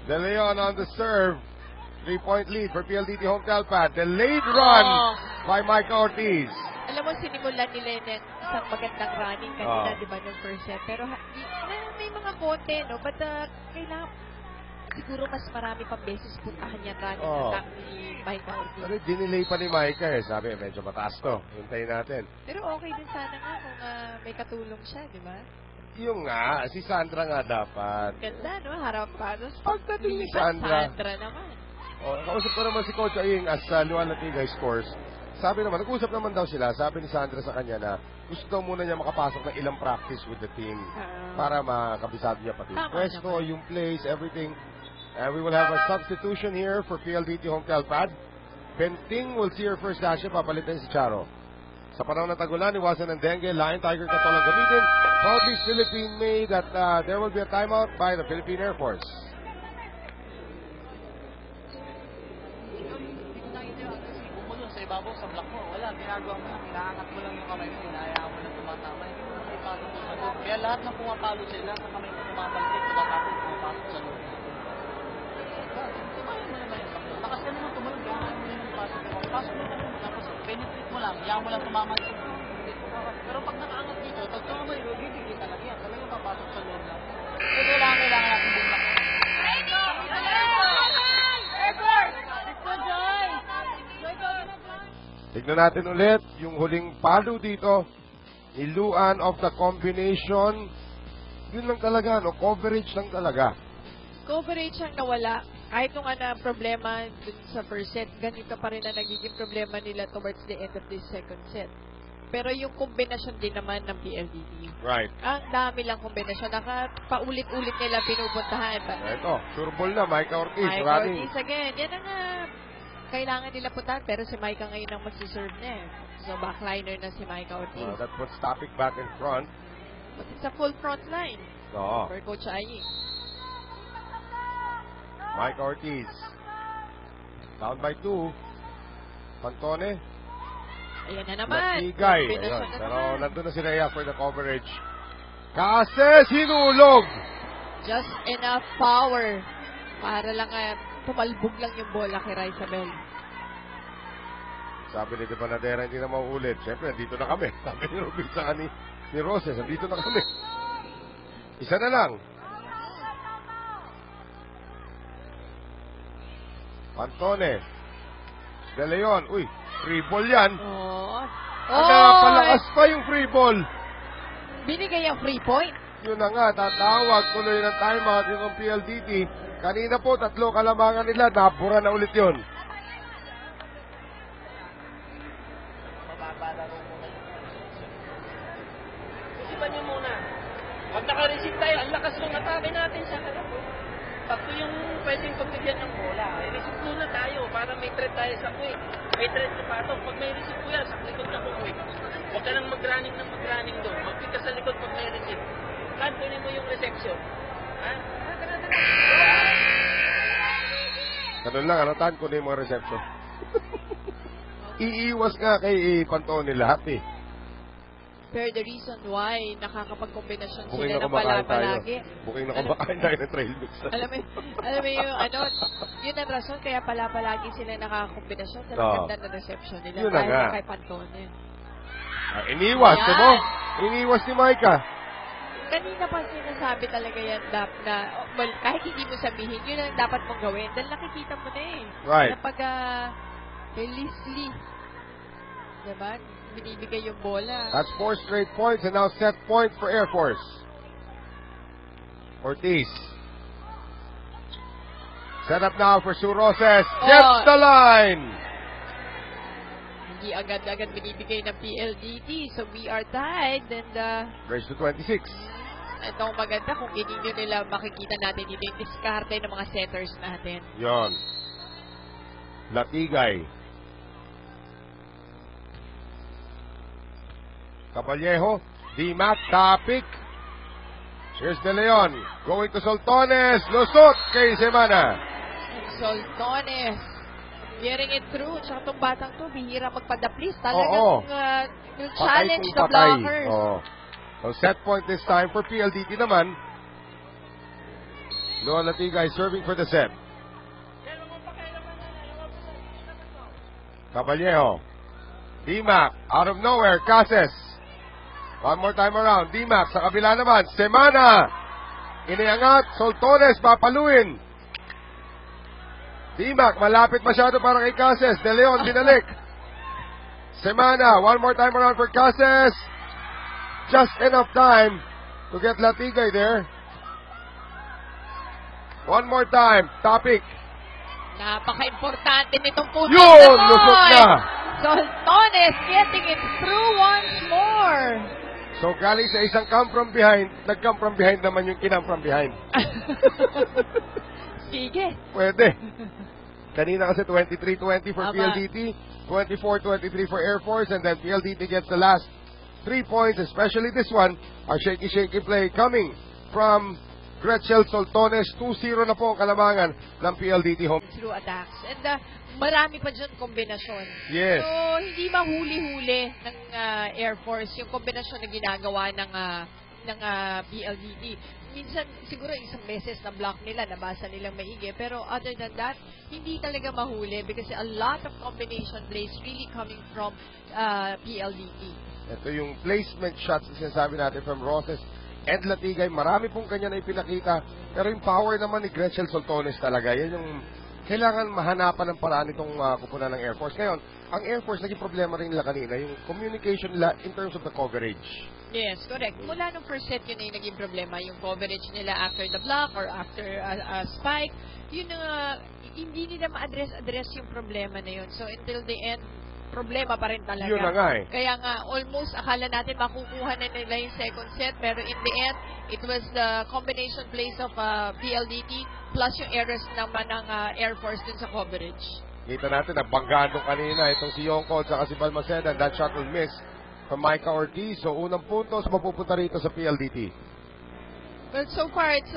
De Leon on the serve. 3-point lead for PLDT Home Telpad. Delayed run by Micah Ortiz. Alam mo, sinimulan nila ng isang magandang running kanina, di ba, ng first set. Pero may mga konti, no? But kailangan, siguro mas marami pang beses puntahan yan running attack ni Micah Ortiz. Pero dinelay pa ni Micah Sabi, medyo mataas to. Hintayin natin. Pero okay din sana nga kung may katulong siya, di ba? Yung nga, si Sandra nga dapat. Ganda, no? Harap pa. Tapos Pagdating ni Sandra Sandra. naman. Kausap ko naman si Coach Aying as Luan Latigay scores. Sabi naman, nag-usap naman daw sila. Sabi ni Sandra sa kanya na gusto daw muna niya makapasok ng ilang practice with the team para makabisado niya pati yung pwesto, yung plays, everything. And we will have a substitution here for PLDT Home Telpad. Benting will see her first dash. Papalitan si Charo. Sa panahon ng tagulan, iwasan ng dengue, Lion Tiger Katolang gamitin. Proudly Philippine-made that there will be a timeout by the Philippine Air Force. Ibabaw sa block mo. Wala, ginagawa mo lang. Hinaangat mo lang yung kamay mo. Hinahayaan mo lang tumatama. Ipasok mo sa loob. Kaya lahat ng pumapalo sila sa kamay mo tumatalsik, tumatapos, pumapasok sa loob. Tumayan mo naman yung block mo. Lakas ka naman tumalog. Hayaan mo lang yung pasok mo. Pasok mo lang. Tapos penetrate mo lang. Hayaan mo lang tumaman. Pero pag nakaangat dito, pag tumamay, bibigay talaga yan. Talagang papasok sa loob lang. Pero kailangan natin din lang. Tignan natin ulit yung huling palo dito. Iluan of the combination. Yun lang talaga, no? Coverage lang talaga. Coverage ang nawala. Kahit nung problema dun sa first set, ganito pa rin na nagiging problema nila towards the end of the second set. Pero yung kombinasyon din naman ng PLDT. Right. Ang dami lang kombinasyon. Paulit-ulit nila pinupuntahan. Ito, sure ball na, Micah Ortiz. Micah Ortiz again. Yan ang kailangan nila puntahan. Pero si Micah ngayon ang magsiserve na eh. So backliner na si Micah Ortiz. That puts Topic back in front. But it's a full front line Oo. for Coach Aying. Micah Ortiz. Down by 2. Pantone. Ayan na naman. Latigay. Kombinasyon Ayun. na Pero naman. nandun na si Rhea for the coverage. Kasi sinulog. Just enough power para lang tumalbog lang yung bola kay Raisabel. Sabi ni De Panadera, hindi na mauulit. Siyempre, nandito na kami. Sabi ni Rubin sa ni Roses, nandito na kami. Isa na lang. Pantone. De Leon. Uy, free ball yan. Oh. Palakas pa yung free ball. Binigay ang free point. Yun na nga, tatawag tuloy ng timeout yung PLDT. Kanina po, 3 kalamangan nila, nabura na ulit yun. Mababalaro mo kayo. Isipan nyo muna. Pag naka-receive tayo, ang lakas ng atake natin sa harap. Tatlo yung pwedeng pagbigyan ng bola. I-receive muna tayo para may threat tayo sa quick. May threat sa patong. Pag may receive ko yan, sa likod na kung quick. Huwag ka nang mag-running doon. Mag-pick ka sa likod pag may receive. Kantunin mo yung reception. Ha? Ganun lang, Tan, kunin mo ang reception. Iiwas nga kay Pantone lahat eh. Pero the reason why nakakapag-kombinasyon Booking sila na ng kumakain tayo. palagi. Booking na kumakain tayo ng trail mix. Alam mo yung yun ang rason kaya palagi sila nakakakombinasyon na Oo. maganda na reception nila Yun na dahil nga. na kay Pantone. Iniwas, Yan. diba? Iniwas ni Micah. Kanina pa sinasabi talaga yan, Dap, na well, kahit hindi mo sabihin, yun ang dapat mong gawin. Dahil nakikita mo na eh. Right. Na pag releasely, diba? Binibigay yung bola. That's 4 straight points and now set point for Air Force. Ortiz. Set up now for Suroses. Gets the line. Hindi agad-agad binibigay ng PLDT. So we are tied and Race to 26. ito ang maganda kung hindi nyo nila makikita natin dito yung diskarte ng mga setters natin. Yon. Latigay. Caballejo. D-Mac. Tapik. Here's De Leon. Going to Soltones. Lusot kay Semana. Soltones getting it through. Tsaka itong batang to, bihira magpadaplis. Oo. Talagang will challenge the blockers. Oh. So set point this time for PLDT naman. Noah Latigay serving for the set. Caballejo. D-Mac. Out of nowhere. Cases. One more time around. D-Mac. Sa kabila naman. Semana. Iniangat. Soltones. Papaluin. D-Mac. Malapit masyado para kay Cases. De Leon. Dinalik. Semana. One more time around for Cases. Just enough time to get Latigay there. One more time. Topic. Napaka-importante nitong puto. Yun! Lusot na. Soltones getting it through once more. So, galing sa isang come from behind, nag-come from behind naman yung kinam from behind. Sige. Pwede. Kanina kasi 23-20 for Tama. PLDT, 24-23 for Air Force, and then PLDT gets the last 3 points, especially this one, a shaky play coming from Gretchel Soltones. 2-0 na po ang kalamangan ng PLDT home. Through attacks. And marami pa dyan kombinasyon. Yes. So, hindi mahuli-huli ng Air Force yung kombinasyon na ginagawa ng PLDT. Minsan, siguro isang beses na block nila, nabasa nilang maigi. Pero other than that, hindi talaga mahuli because a lot of combination plays really coming from PLDT. Ito yung placement shots na sinasabi natin from Roses and Latigay. Marami pong kanya na ipinakita. Pero yung power naman ni Gretchel Soltones talaga. Yan yung kailangan mahanapan ng paraan itong kupunan ng Air Force. Ngayon, ang Air Force, naging problema rin nila kanina, yung communication nila in terms of the coverage. Yes, correct. Mula nung first set, yun na yung naging problema. Yung coverage nila after the block or after a spike. Yun hindi nila ma-address yung problema na yun. So, until the end, problema pa rin talaga. Yun na nga eh. Kaya nga, almost akala natin makukuha na nila yung second set, pero in the end, it was the combination plays of PLDT plus yung errors naman ng Air Force dun sa coverage. Kita natin, nagbanggaan nung kanina itong si Yongko at saka si Balmaceda. That shot will miss from Micah Ortiz. So, unang puntos mapupunta rito sa PLDT. Well, so far, it's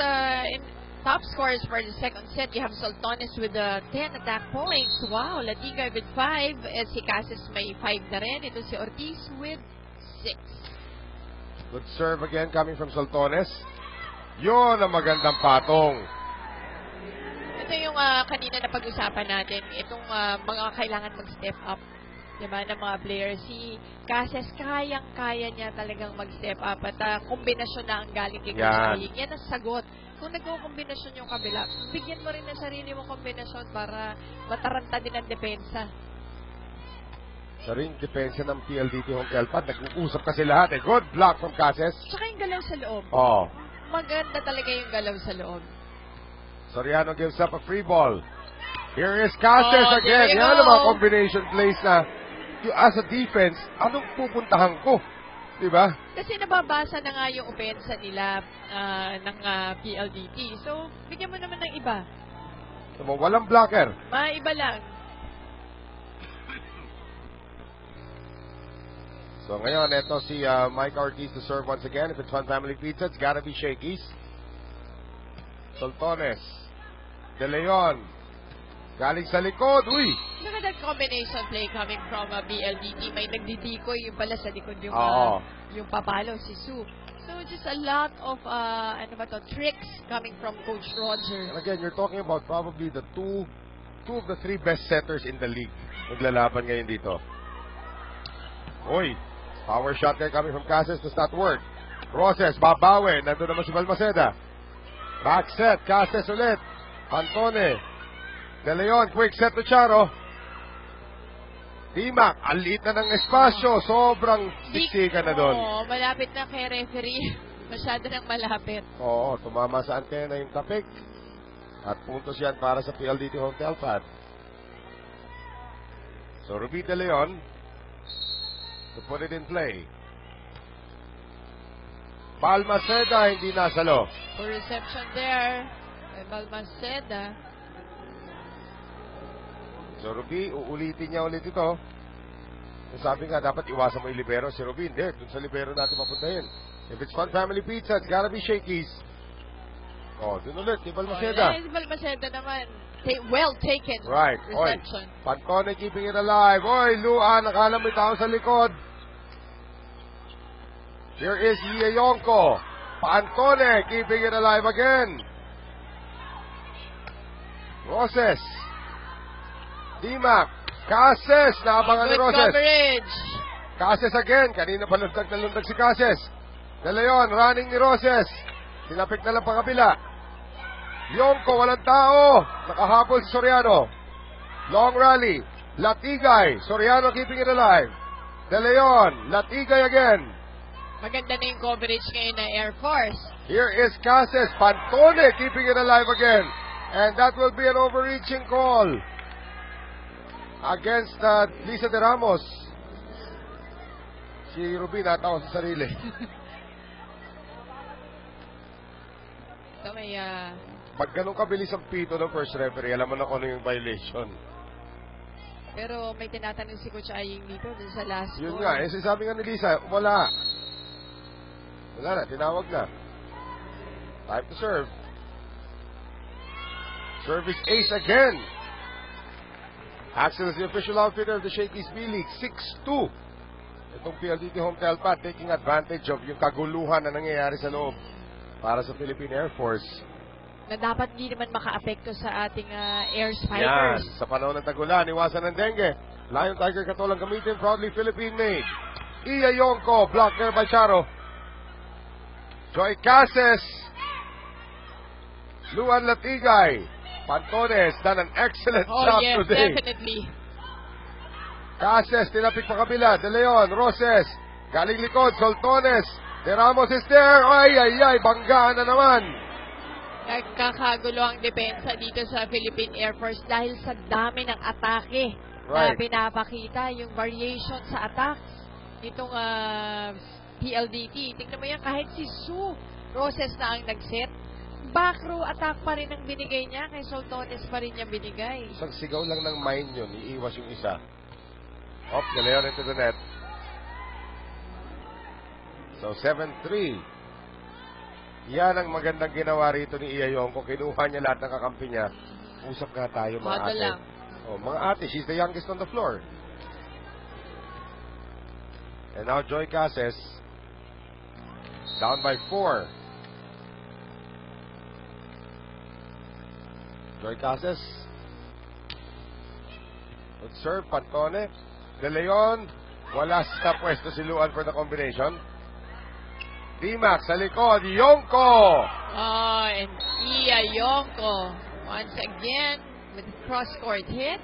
in top scores for the second set. You have Soltones with 10 attack points. Wow, Latigay with 5. Si Cases may 5 na rin. Ito si Ortiz with 6. Good serve again coming from Soltones. Yun ang magandang patong. Ito yung kanina na pag-usapan natin. Itong mga kailangan mag-step up. Diba, ng mga players. Si Cases, kayang-kaya niya talagang mag-step up. At kombinasyon na ang galing kay Coach Lee. Yan ang sagot. Kung nagko-kombinasyon yung kabila, bigyan mo rin ng sarili mong kombinasyon para mataranta din ang depensa. Sa ring depensa ng PLDT Home Telpad, nag-uusap kasi lahat eh. Good block from Cases. Tsaka yung galaw sa loob. Oh. Maganda talaga yung galaw sa loob. Soriano gives up a free ball. Here is Cases Oh, again. there you Yan ang go. mga combination plays na as a defense, anong pupuntahan ko? Diba? Kasi nababasa na nga yung opensa nila ng PLDT. So, bigyan mo naman ng iba. So, walang blocker. Iba lang. So ngayon, ito si Mike Ortiz to serve once again. If it's Fun Family Pizza, it's gotta be Shakey's. Soltones. De Leon. Galing sa likod. Uy! Look at that combination play coming from BLDT. May nagdidikoy yung pala sa likod yung, Oo. yung papalo, si Sue. So, just a lot of tricks coming from Coach Roger. And again, you're talking about probably the two of the three best setters in the league. Naglalaban ngayon dito. Uy! Power shot there coming from Cases does not work. Roses, babawi. Nandun naman si Balmaceda. Back set, Cases ulit. Pantone. De Leon, quick set to Charo. Timac, ang liit na ng espasyo. Sobrang siksikan na doon. Oo, malapit na kay referee. Masyado nang malapit. Oo, tumama sa antena yung tapik. At puntos yan para sa PLDT Home Telpad. So, Ruby De Leon to put it in play. Balmaceda hindi nasalo. For reception there, by Balmaceda. So Ruby, uulitin niya ulit ito. Sabi nga, dapat iwasan mo yung libero. Si Ruby, hindi. Dun sa libero natin mapuntahin. If it's Fun Family Pizza, it's gotta be Shakey's. Oh, dun ulit, kay Balmaceda. Si Balmaceda naman. Well taken. Right. Reception. Oy, Pantone keeping it alive. Oy, Luan, nakala may tao sa likod. Here is Yeyonko. Pantone keeping it alive again. Roses. Dimac. Cases. Naabangan ni Good Roses. coverage. Cases again. Kanina pa lundag na lundag si Cases. De Leon, running ni Roses. Tinapik na lang pangkabila. Yonko, walang tao. Nakahabol si Soriano. Long rally. Latigay. Soriano keeping it alive. De Leon. Latigay again. Maganda na yung coverage ngayon ng Air Force. Here is Cases. Pantone keeping it alive again. And that will be an overreaching call against Lisa De Ramos. Si Ruby natawa sa sarili. So may, Pag ganun kabilis ang pito ng first referee, alam mo na kung ano yung violation. pero may tinatanong si Coach Aying dito dun sa last Yun score. nga, eh, sabi nga ni Lisa, wala. Wala na, tinawag na. Time to serve. Service ace again. Axel is the official outfitter of the Shakey's B-League. 6-2. Itong PLDT Home Telpad taking advantage of yung kaguluhan na nangyayari sa loob para sa Philippine Air Force. Na dapat di naman maka-apekto sa ating air Yan, spiders. sa panahon ng tagulan, iwasan ng dengue. Lion Tiger Katolang gamitin, proudly Philippine made. Iya Yonko, blocked there by Charo. Joy Cases. Luan Latigay. Pantones done an excellent job yes, today. definitely. Cases, tinapik pa kabila. De Leon, Roses. Galing likod, Soltones. De Ramos is there. Ay, banggaan na naman. Nagkakagulo ang depensa dito sa Philippine Air Force dahil sa dami ng atake na Right. pinapakita, yung variation sa attacks nitong PLDT. Tingnan mo yan, kahit si Sue Roses na ang nag-set, back row attack pa rin ang binigay niya, kay Soltones pa rin niya binigay. Isang sigaw lang ng mind yun. Iiwas yung isa. De Leon into the net. So, 7-3. Yan ang magandang ginawa rito ni Iya Yonko. Kinuha niya lahat ng kakampi niya. Usap nga tayo, mga Huddle ate. lang. Oh, mga ate, she's the youngest on the floor. And now Joy Cases down by 4. Joy Cases. Good serve, Pantone. De Leon. Wala sa pwesto si Luan for the combination. D-Max sa likod. Yonko. Oh, and Iya Yonko once again with cross-court hit.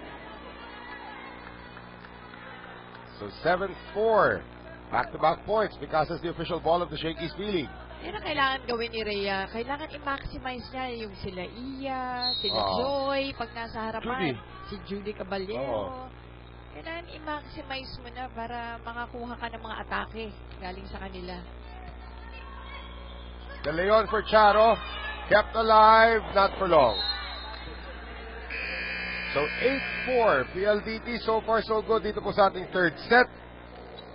So 7-4. Back-to-back points because it's the official ball of the Shakey's P-League. Yan ang kailangan gawin ni Rhea. Kailangan i-maximize niya yung sila Iya, sila Oo. Joy, pag nasa harapan. Judy. Si Judy Caballero. Oo. Kailangan i-maximize mo na para makakuha ka ng mga atake galing sa kanila. De Leon for Charo. Kept alive, not for long. So 8-4. PLDT, so far so good dito po sa ating third set.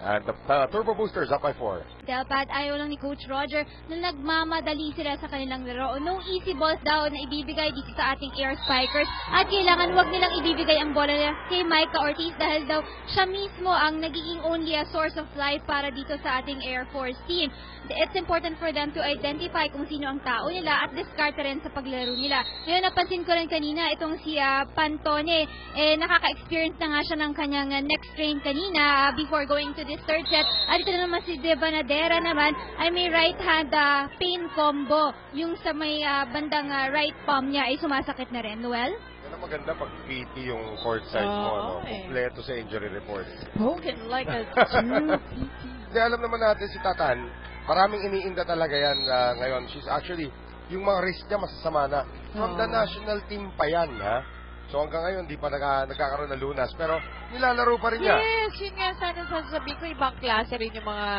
And the Turbo Boosters up by 4. Delpad, ayaw lang ni Coach Roger na nagmamadali sila sa kanilang laro. No easy balls daw na ibibigay dito sa ating Air Spikers. At kailangan wag nilang ibibigay ang bola nila kay Micah Ortiz dahil daw siya mismo ang nagiging only a source of life para dito sa ating Air Force team. It's important for them to identify kung sino ang tao nila at discard rin sa paglaro nila. Ngayon, napansin ko rin kanina itong si Pantone. Nakaka-experience na nga siya ng kanyang next train kanina before going to this third set. At ito na naman si Devanadera naman ay may right hand pain combo. Yung sa may bandang right palm niya ay sumasakit na rin. Noel? Yan ang maganda pag PT yung court side mo. Kompleto sa injury report. Spoken like a true PT. Hindi, alam naman natin si Tatan, maraming iniinda talaga yan ngayon. She's actually, yung mga risk niya masasama na. From the national team pa yan, ha? So hanggang ngayon, di pa nagkakaroon ng lunas. Pero nilalaro pa rin niya. Yes, yun nga sana sasabihin ko, ibang klase rin yung mga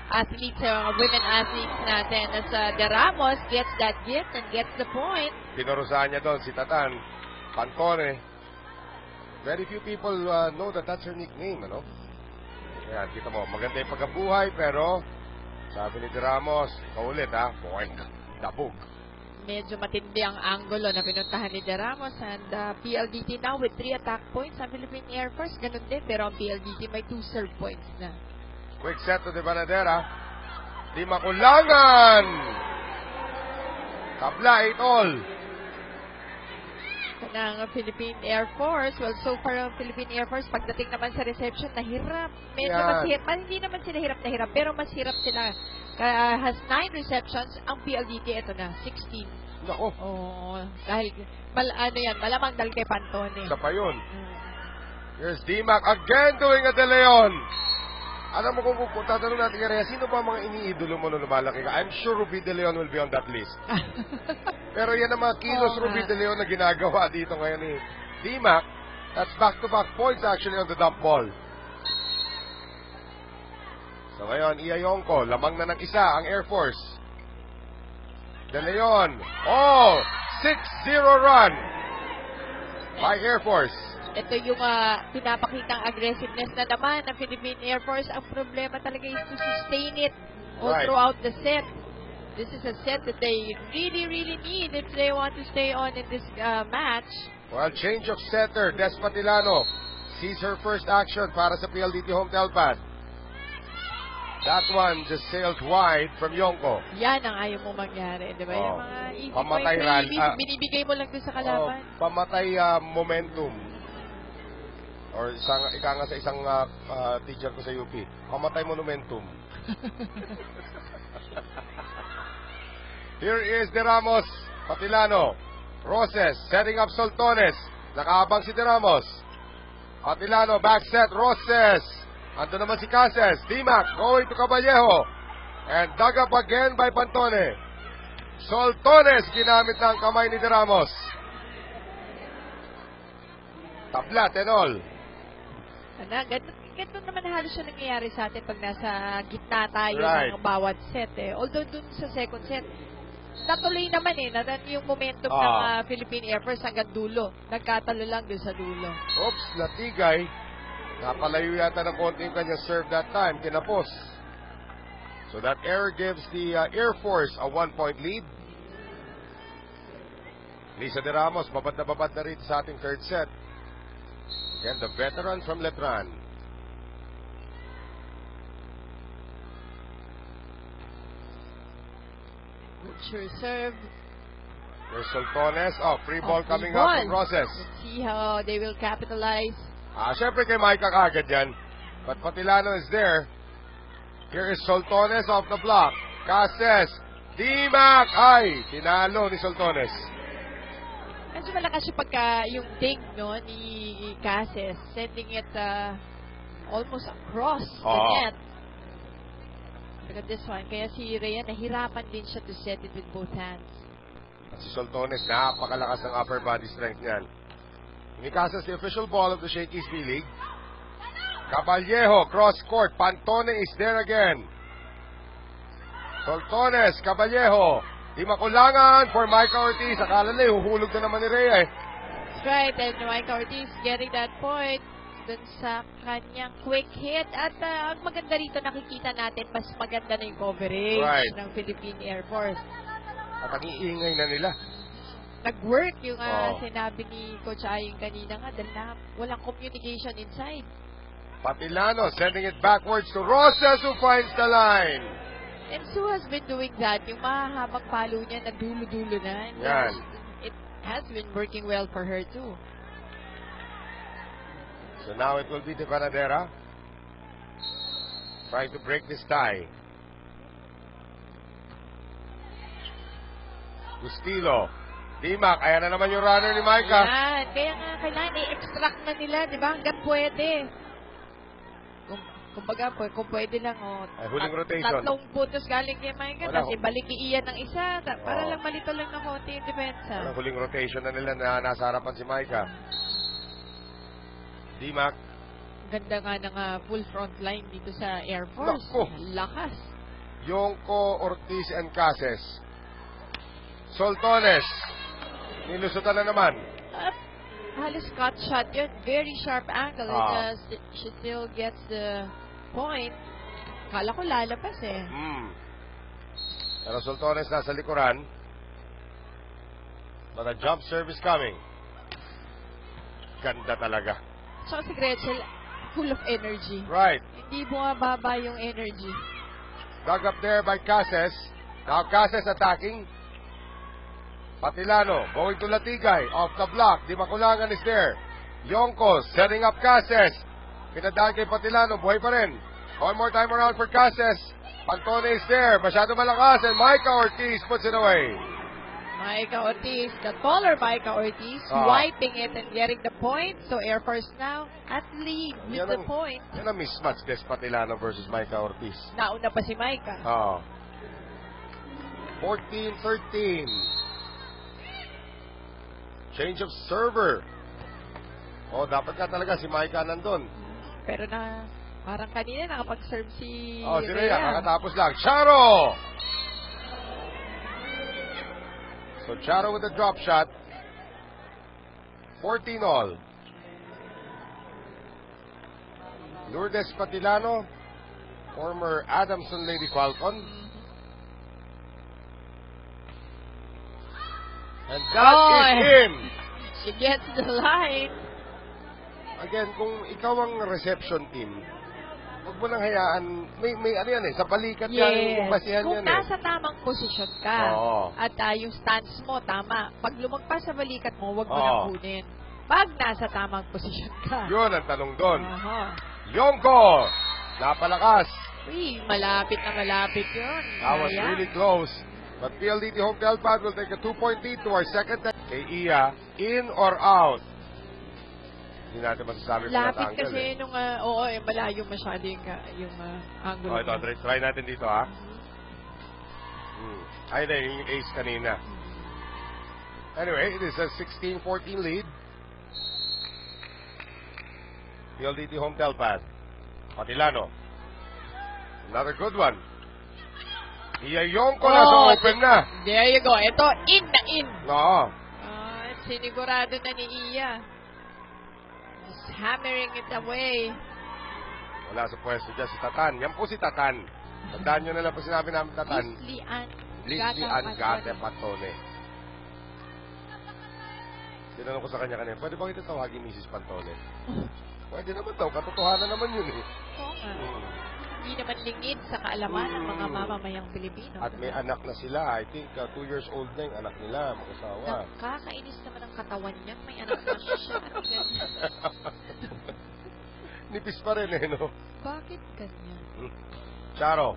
athletes, mga women athletes natin. As De Ramos gets that gift and gets the point. Pinarusahan niya doon si Tatan, Pantone. Very few people know that that's her nickname, ano? Ayan, kita mo, maganda yung pagkabuhay, pero sabi ni De Ramos, kaulit ha, point, dabog. Medyo matindi ang angulo na pinuntahan ni De Ramos and PLDT now with 3 attack points sa Philippine Air Force. Ganun din, pero ang PLDT may 2 serve points na. Quick set to De Banadera. Di makulangan! Tabla, 8 all. Ng Philippine Air Force. Well, so far ang Philippine Air Force, pagdating naman sa reception, nahirap. Medyo mahirap. Hindi naman sila hirap na hirap, pero mas hirap sila. Has 9 receptions. Ang PLDT, ito na, 16. Nako. Oo. Dahil, malamang dahil kay Pantone. Isa pa yun. Here's D-Mac again doing a De Leon. Alam mo kung tatanong natin kaya, sino ba mga iniidolo mo nung lumalaki ka? I'm sure Ruby De Leon will be on that list. Pero yan ang mga kilos Ruby De Leon na ginagawa dito ngayon ni D-Mac. That's back-to-back points actually on the dump ball. So ngayon, Iya Yongko, lamang na ng isa ang Air Force. De Leon. Oh! 6-0 run by Air Force. Ito yung pinapakitang aggressiveness na naman ng Philippine Air Force. Ang problema talaga is to sustain it all throughout the set. This is a set that they really, really need if they want to stay on in this match. Well, change of setter. Des Patilano sees her first action para sa PLDT home telpad. That one just sailed wide from Yongko. Yan ang ayaw mo mangyari, di ba? Yung mga easy pamatay points, binibigay mo lang doon sa kalaban. Pamatay momentum. Or ika nga sa isang teacher ko sa UP, pamatay monumentum. Here is De Ramos, Patilano, Roses, setting up Soltones. Nakahabang si De Ramos. Patilano, back set, Roses. Ando naman si Cases. D-Mac going to Caballejo. And dug up again by Pantone. Soltones, ginamit ng kamay ni De Ramos. Tabla, 10-all. Ganito naman halos siya nangyayari sa atin pag nasa gitna tayo ng bawat set. Although dun sa second set, natuloy naman yung momentum ng Philippine Air Force hanggang dulo. Nagkatalo lang dun sa dulo. Oops, Latigay. Napalayo yata ng konti yung kanyang serve that time. Kinapos. So that error gives the Air Force a 1-point lead. Lisa De Ramos, babad na rin sa ating third set. Again, the veteran from Letran. Sure serve. There's Soltones. Free ball coming up from Roses. Let's see how they will capitalize. Siyempre kay Micah kagad yan. But Patilano is there. Here is Soltones off the block. Cases. D-Mac. Ay, tinalo ni Soltones. Medyo malakas siya pagka yung dig ni Cases, sending it almost across the Oo. net. Look at this one. Kaya si Rhea, nahirapan din siya to set it with both hands. At si Soltones, napakalakas ng upper body strength niyan. Inikasas the official ball of the Shakey's V-League. Caballejo, cross court. Pantone is there again. Soltones, Caballejo. Di makulangan for Micah Ortiz. Akala nila, huhulog na naman ni Rhea eh. That's right. And Micah Ortiz getting that point dun sa kanyang quick hit. At ang maganda rito, nakikita natin, mas maganda na yung coverage Right. ng Philippine Air Force. At ang iingay na nila. Nag-work yung Oo. sinabi ni Coach Aying kanina nga dahil na walang communication inside. Patilano sending it backwards to Rosas who finds the line. And Sue has been doing that. Yung mahahabang palo niya na dulo-dulo na. And Yan. it has been working well for her too. So now it will be De Panadera trying to break this tie. Gustilo. Dimac, ayan na naman yung runner ni Micah. Yan. Kaya nga kailangan i-extract na nila, di ba? Hanggang pwede. Kumbaga, kung pwede lang, Ay, huling rotation. tatlong putos galing kay Micah, Wala. tapos ibalik iiyan ng isa, para Oo. lang malito lang ng konti yung depensa. Ang huling rotation na nila na nasa harapan si Micah. Dimac. Ganda nga ng full front line dito sa Air Force. Naku. Lakas. Yonko, Ortiz, and Cases. Soltones. Nilusutan na naman. Halos cut shot yun. Very sharp angle. Ah. And she still gets the point. Kala ko lalabas eh. Pero Soltones nasa likuran. But a jump service coming. Ganda talaga. So si Gretchen, full of energy. Right. Hindi bumababa yung energy. Dug up there by Cases. Now Cases attacking. Patilano going to Latigay. Off the block. Di Makulangan is there. Yonkos setting up Cases. Pinadaan kay Patilano. Buhay pa rin. One more time around for Cases. Pantone is there. Masyado malakas. And Micah Ortiz puts it away. Micah Ortiz, the taller Micah Ortiz, wiping it and getting the point. So Air Force now at lead with the point. Yan ang mismatch des Patilano versus Micah Ortiz. Nauna pa si Micah. 14-13. Change of server. Dapat ka talaga si Micah nandun. Pero parang kanina nakapag-serve si Si Rhea, kakatapos lang. Charo! So Charo with a drop shot. 14 all. Lourdes Patilano, former Adamson Lady Falcon. And that is him. She gets the line. Again, kung ikaw ang reception team, huwag mo nang hayaan, may ano yan sa balikat yan, yung basihan Kung yan nasa tamang posisyon ka, Oo. at yung stance mo, tama. Pag lumagpas sa balikat mo, huwag mo Oo. nang kunin. Pag nasa tamang posisyon ka. Yun ang tanong doon. Aha. Yonko, napalakas. Uy, malapit na malapit yun. That was Ayan. really close. But PLDT Home Telpad will take a 2-point lead to our second time. Kay Iya, in or out? Hindi natin masasabi kung Lapit natanggal kasi nung, malayo masyado yung angle. Ito, try natin dito ha. Ay, yung ace kanina. Anyway, it is a 16-14 lead. PLDT Home Telpad. Patilano. Another good one. Iya Yonko nasa open na. There you go. Ito, in na in. Oo. Sinigurado na ni Iya. Just hammering it away. Wala sa pwesto dyan si Tatan. Yan po si Tatan. Tandaan nyo na lang po sinabi namin Tatan. Lisli Angate Pantone. Tinanong ko sa kanya kanina, pwede bang ito tawagin Mrs. Pantone? Pwede naman daw, katotohanan naman yun eh. Oo nga. Hindi naman lingid sa kaalaman ng mga mamamayang Pilipino. At may anak na sila. I think 2 years old na yung anak nila, mag-asawa. Nakakainis naman ang katawan niya. May anak na siya. Ano ganyan? Nipis pa rin eh, no? Bakit ganyan? Charo.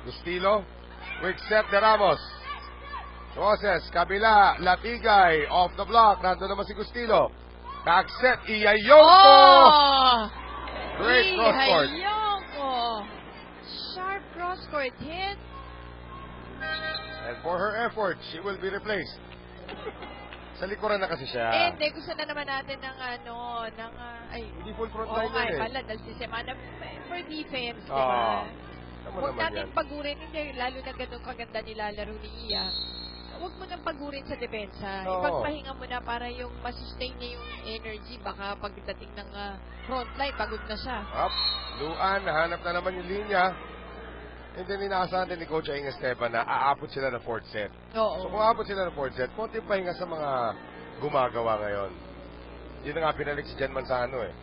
Gustilo. Quick set de Ramos. Roses, kabila, Latigay, off the block. Nandun naman si Gustilo. Back set, Iya Yonko! Oh! Great For her effort, she will be replaced. Sa likuran na kasi siya. Hindi, gusto na naman natin ng Hindi full front oo line nga, yan eh. pala, dahil si Semana, for defense, di Oo. ba? Tama Huwag naman natin yan. pagurin, hindi, lalo na ganun kaganda nilalaro ni Iya. Huwag mo nang pagurin sa depensa. Oo. Ipagpahinga mo na para yung masustain niya yung energy. Baka pagdating ng front line, pagod na siya. Up. Luan, nahanap na naman yung linya. And then inaasahan din ni Coach Aing Esteban na aabot sila ng fourth set. Oo. So kung aabot sila ng fourth set, konting pahinga sa mga gumagawa ngayon. Yun na nga pinalik si Jen Manzano eh.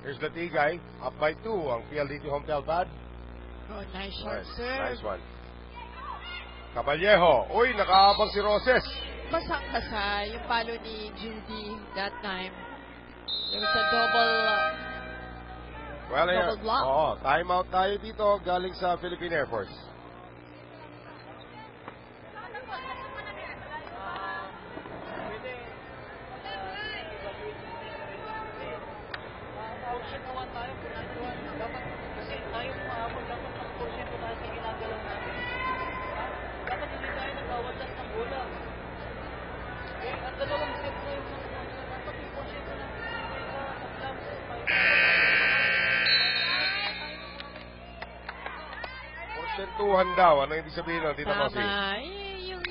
Here's the Tigay, up by 2 ang PLDT home field pad. Oh, nice shot, Nice, sir. nice one. Caballejo, uy, nakaabang si Roses. Basang-basa yung palo ni Judy that time. There was a double... Well, Double block. Oo, timeout tayo dito galing sa Philippine Air Force. Portion naman tayo, pinagawa dapat kasi tayo mahabol dapat ng portion ko tayo sa ginagalaw natin. Dapat hindi tayo nagbawalan ng bola. Ang dalawang set na yung dapat yung portion ko natin sa Porsentuhan daw. Ano yung ibig sabihin nun? Dito kasi. Tama.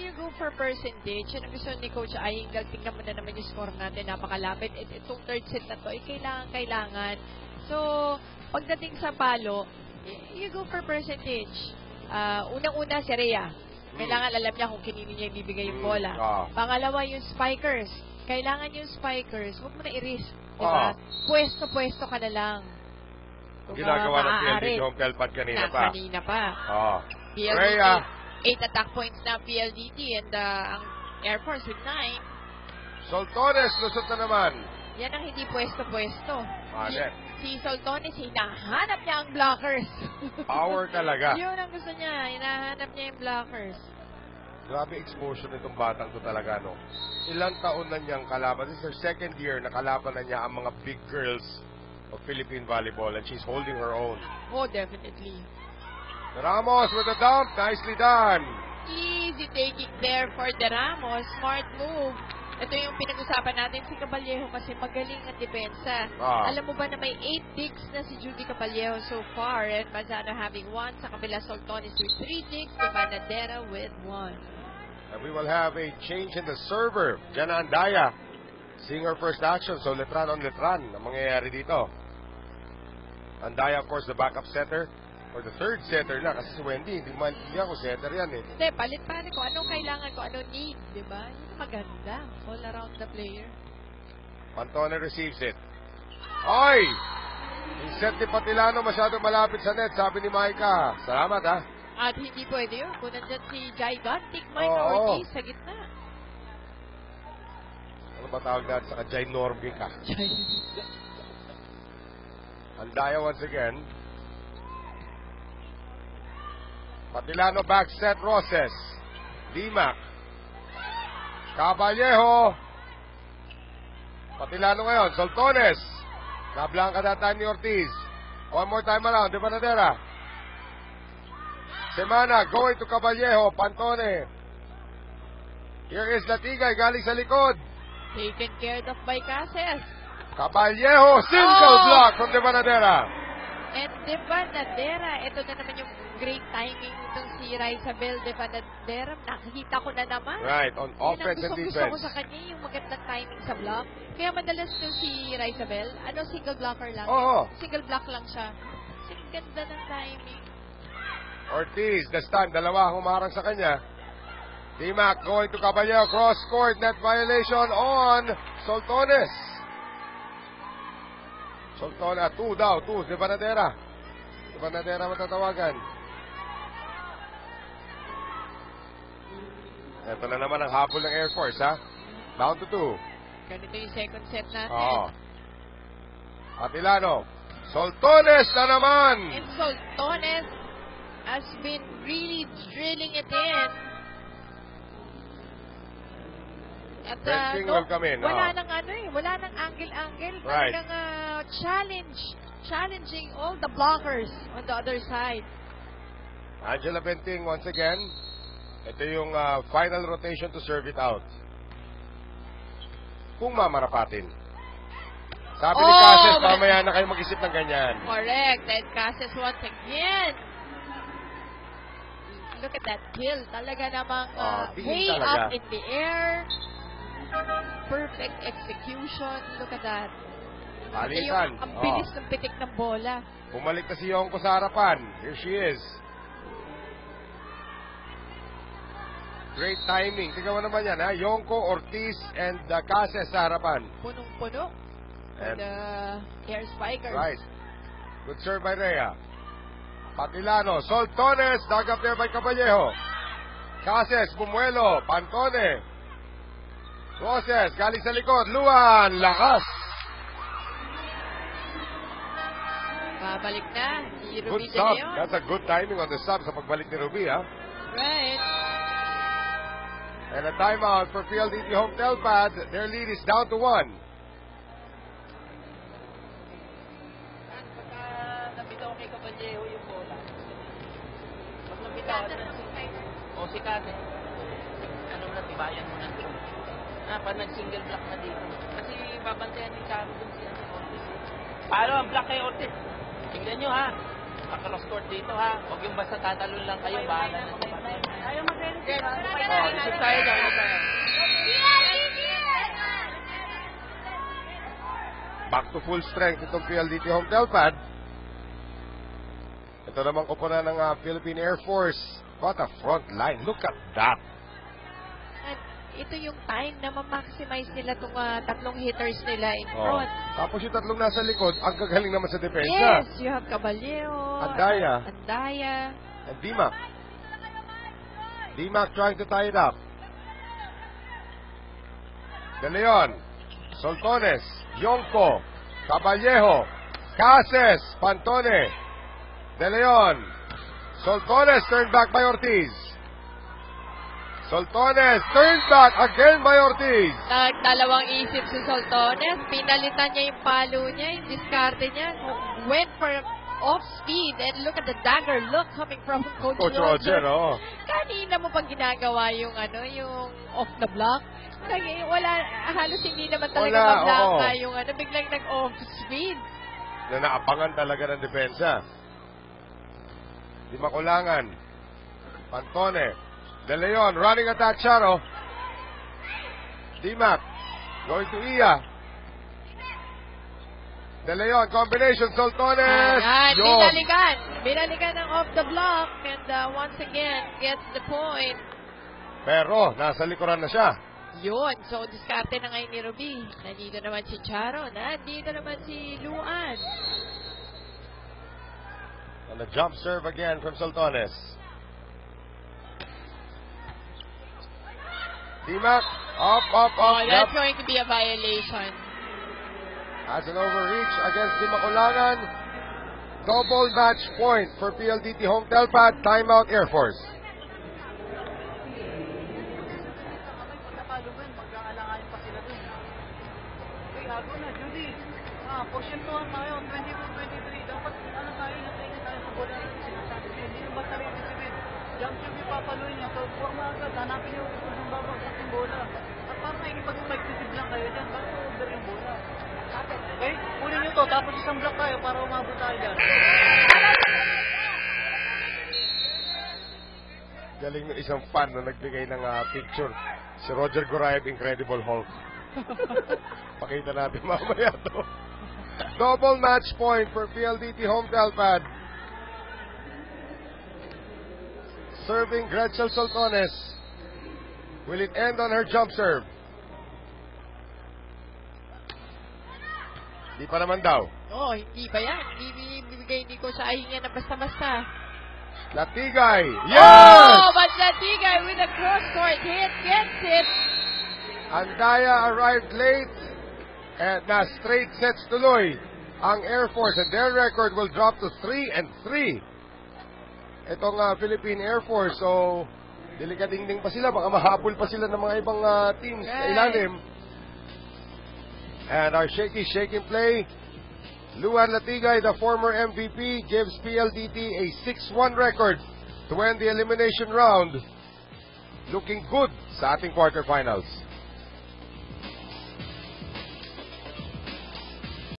You go for percentage. Yan ang gusto ni Coach Aying. Tingnan mo na naman yung score natin. Napakalapit. Itong third set na to, kailangan. So, pagdating sa palo, you go for percentage. Unang-una si Rhea. Kailangan alam niya kung kinini niya ibibigay yung bola. Pangalawa, yung spikers. Kailangan yung spikers. Huwag mo na i-risk. Diba? Pwesto-pwesto ka na lang. Kung Ginagawa ng PLDT maaari. home field pad kanina pa. Kanina pa. Oo. PLDT, Rhea. 8 attack points na PLDT and ang Air Force with 9. Soltones, lusot na naman. Yan ang hindi pwesto-pwesto. Mali. Si Soltones, hinahanap niya ang blockers. Power talaga. Yun ang gusto niya. Hinahanap niya yung blockers. Grabe exposure nitong batang to talaga, no? Ilang taon na niyang kalaban. This is her second year na kalaban na niya ang mga big girls of Philippine volleyball and she's holding her own. Oh, definitely. Ramos with a dump. Nicely done. Easy taking there for the Ramos. Smart move. Ito yung pinag-usapan natin si Caballejo kasi magaling ang depensa. Alam mo ba na may 8 digs na si Judy Caballejo so far and Manzano having 1. Sa kabila Soltones with 3 digs. Banadera with 1. And we will have a change in the server. Jana Andaya seeing her first action. So letran on letran ang mangyayari dito. Andaya, of course, the backup setter. Or the third setter na. Kasi si Wendy, hindi maintindihan kung setter yan eh. Hindi, palit-palit kung anong kailangan, kung anong need, di ba? Yun maganda. All around the player. Pantone receives it. Oy! Yung set ni Patilano masyado malapit sa net, sabi ni Maika. Salamat ha. At hindi pwede yun. Kung nandyan si Gigantic Micah Oo. Ortiz sa gitna. Ano ba tawag natin sa Ginormic ka? Andaya once again. Patilano back set Roses. Dimac. Caballejo. Patilano ngayon. Soltones. Nablanca that time ni Ortiz. One more time around. De Banadera. Semana going to Caballejo. Pantone. Here is Latigay galing sa likod. Taken care of by Cases. Caballejo. Single block from De Banadera. And De Banadera. Ito na naman yung great timing itong si Raisabel De Banadera. Nakikita ko na naman. Right, on offense and Gusto defense. ko sa kanya yung magandang timing sa block. Kaya madalas yung si Raisabel, single blocker lang. Oo. Single block lang siya. Kasi ang ganda ng timing. Ortiz, the stand, dalawa humarang sa kanya. Dimac going to Caballero, cross court, net violation on Soltones. Soltones, 2 daw, 2, De Banadera. De Banadera matatawagan. Ito na naman ang habol ng Air Force, ha? Down to 2. Ganito yung second set natin. Oo. Atilano. Soltones na naman! And Soltones has been really drilling it in. At Fencing will come in. wala nang wala nang angle-angle. Right. Challenging all the blockers on the other side. Angela Benting once again. Ito yung final rotation to serve it out. Kung mamarapatin. Sabi ni Cases, mamaya na kayo mag-isip ng ganyan. Correct. And Cases once again. Look at that kill. Talaga namang way talaga. up in the air. Perfect execution. Look at that. Balikan. Ang bilis ng pitik ng bola. Bumalik na si Yongko sa harapan. Here she is. Great timing. Tingnan mo naman yan, ha? Yongko, Ortiz, and Cases sa harapan. Punong-puno. And air spikers. Right. Good serve by Rhea. Patilano, Soltones, dug up there by Caballero. Cases, Bumuelo, Pantone. Roses, galing sa likod. Luan, lakas. Babalik na. Si Good Ruby De sub. Leon. That's a good timing on the sub sa pagbalik ni Ruby, ha? Right. And a timeout for PLDT Home Telpad. Their lead is down to 1. Nabitaw kay Caballero yung bola. Pag nabitaw, o si Kate, ano na, tibayan mo na ito. Pag nag-single block na dito. Kasi babantayan ni Charo dun si Ortiz. Paano ang block kay Ortiz? Tingnan nyo, ha. Pag-cross court dito, ha. Huwag yung basta tatalon lang kayo, bahala na sa iba. Ayaw mag-ready. Isip tayo lang. Back to full strength itong PLDT Home Telpad. Ito naman kupunan ng Philippine Air Force. What a front line. Look at that. At ito yung time na ma-maximize nila itong tatlong hitters nila in front. Tapos yung tatlong nasa likod, ang gagaling naman sa depensa. Yes, you have Caballero, Andaya. And Dimac. Dimac trying to tie it up. De Leon. Soltones. Yongko. Caballero. Cases. Pantone. De Leon. Soltones turned back by Ortiz. Soltones turned back again by Ortiz. Nagdalawang isip si Soltones. Pinalitan niya yung palo niya, yung diskarte niya. Went for off speed. And look at the dagger look coming from Coach Roger. Oh. Kanina mo pang ginagawa yung yung off the block. Wala, halos hindi naman talaga mablangka yung biglang nag-off speed. Na naapangan talaga ng depensa. Di makulangan. Pantone. De Leon running attack Charo. Dimac going to Iya. De Leon combination Soltones. Binalikan ng off the block and once again gets the point. Pero nasa likuran na siya. Yun. So, diskarte na ngayon ni Ruby. Nandito naman si Charo. Nandito naman si Luan. And a jump serve again from Soltones. Dimac, up. That's going to be a violation. As an overreach against Dimaculangan. Double match point for PLDT Home Telpad. Timeout Air Force. Gago na, Judy. Portion 2 tayo, 22-23. Dapat, tayo, natayin tayo sa bola. Sinasabi siya, hindi yung basta rin isipin. Jump shot yung papaluin niya. So, forma agad, hanapin yung yung babagsak yung bola. At parang nakikipag-competitive lang kayo dyan. Bakit over yung bola? Okay, kunin nyo to, tapos isang block tayo para umabot tayo dyan. Galing ng isang fan na nagbigay ng picture. Si Roger Gorayev, Incredible Hulk. Pakita natin mamaya to. Double match point for PLDT Home Telpad. Serving Gretchen Soltones. Will it end on her jump serve? Di pa naman daw. Hindi pa yan. Hindi ko sa ahinga na basta-basta. Latigay. Yes! But Latigay with a cross-court hit gets it. Andaya arrived late and na straight sets tuloy ang Air Force and their record will drop to 3-3. Itong Philippine Air Force, so delikadingding pa sila, baka mahabol pa sila ng mga ibang teams sa ilalim. And our shaking play, Luan Latigay, the former MVP, gives PLDT a 6-1 record to end the elimination round. Looking good sa ating quarterfinals.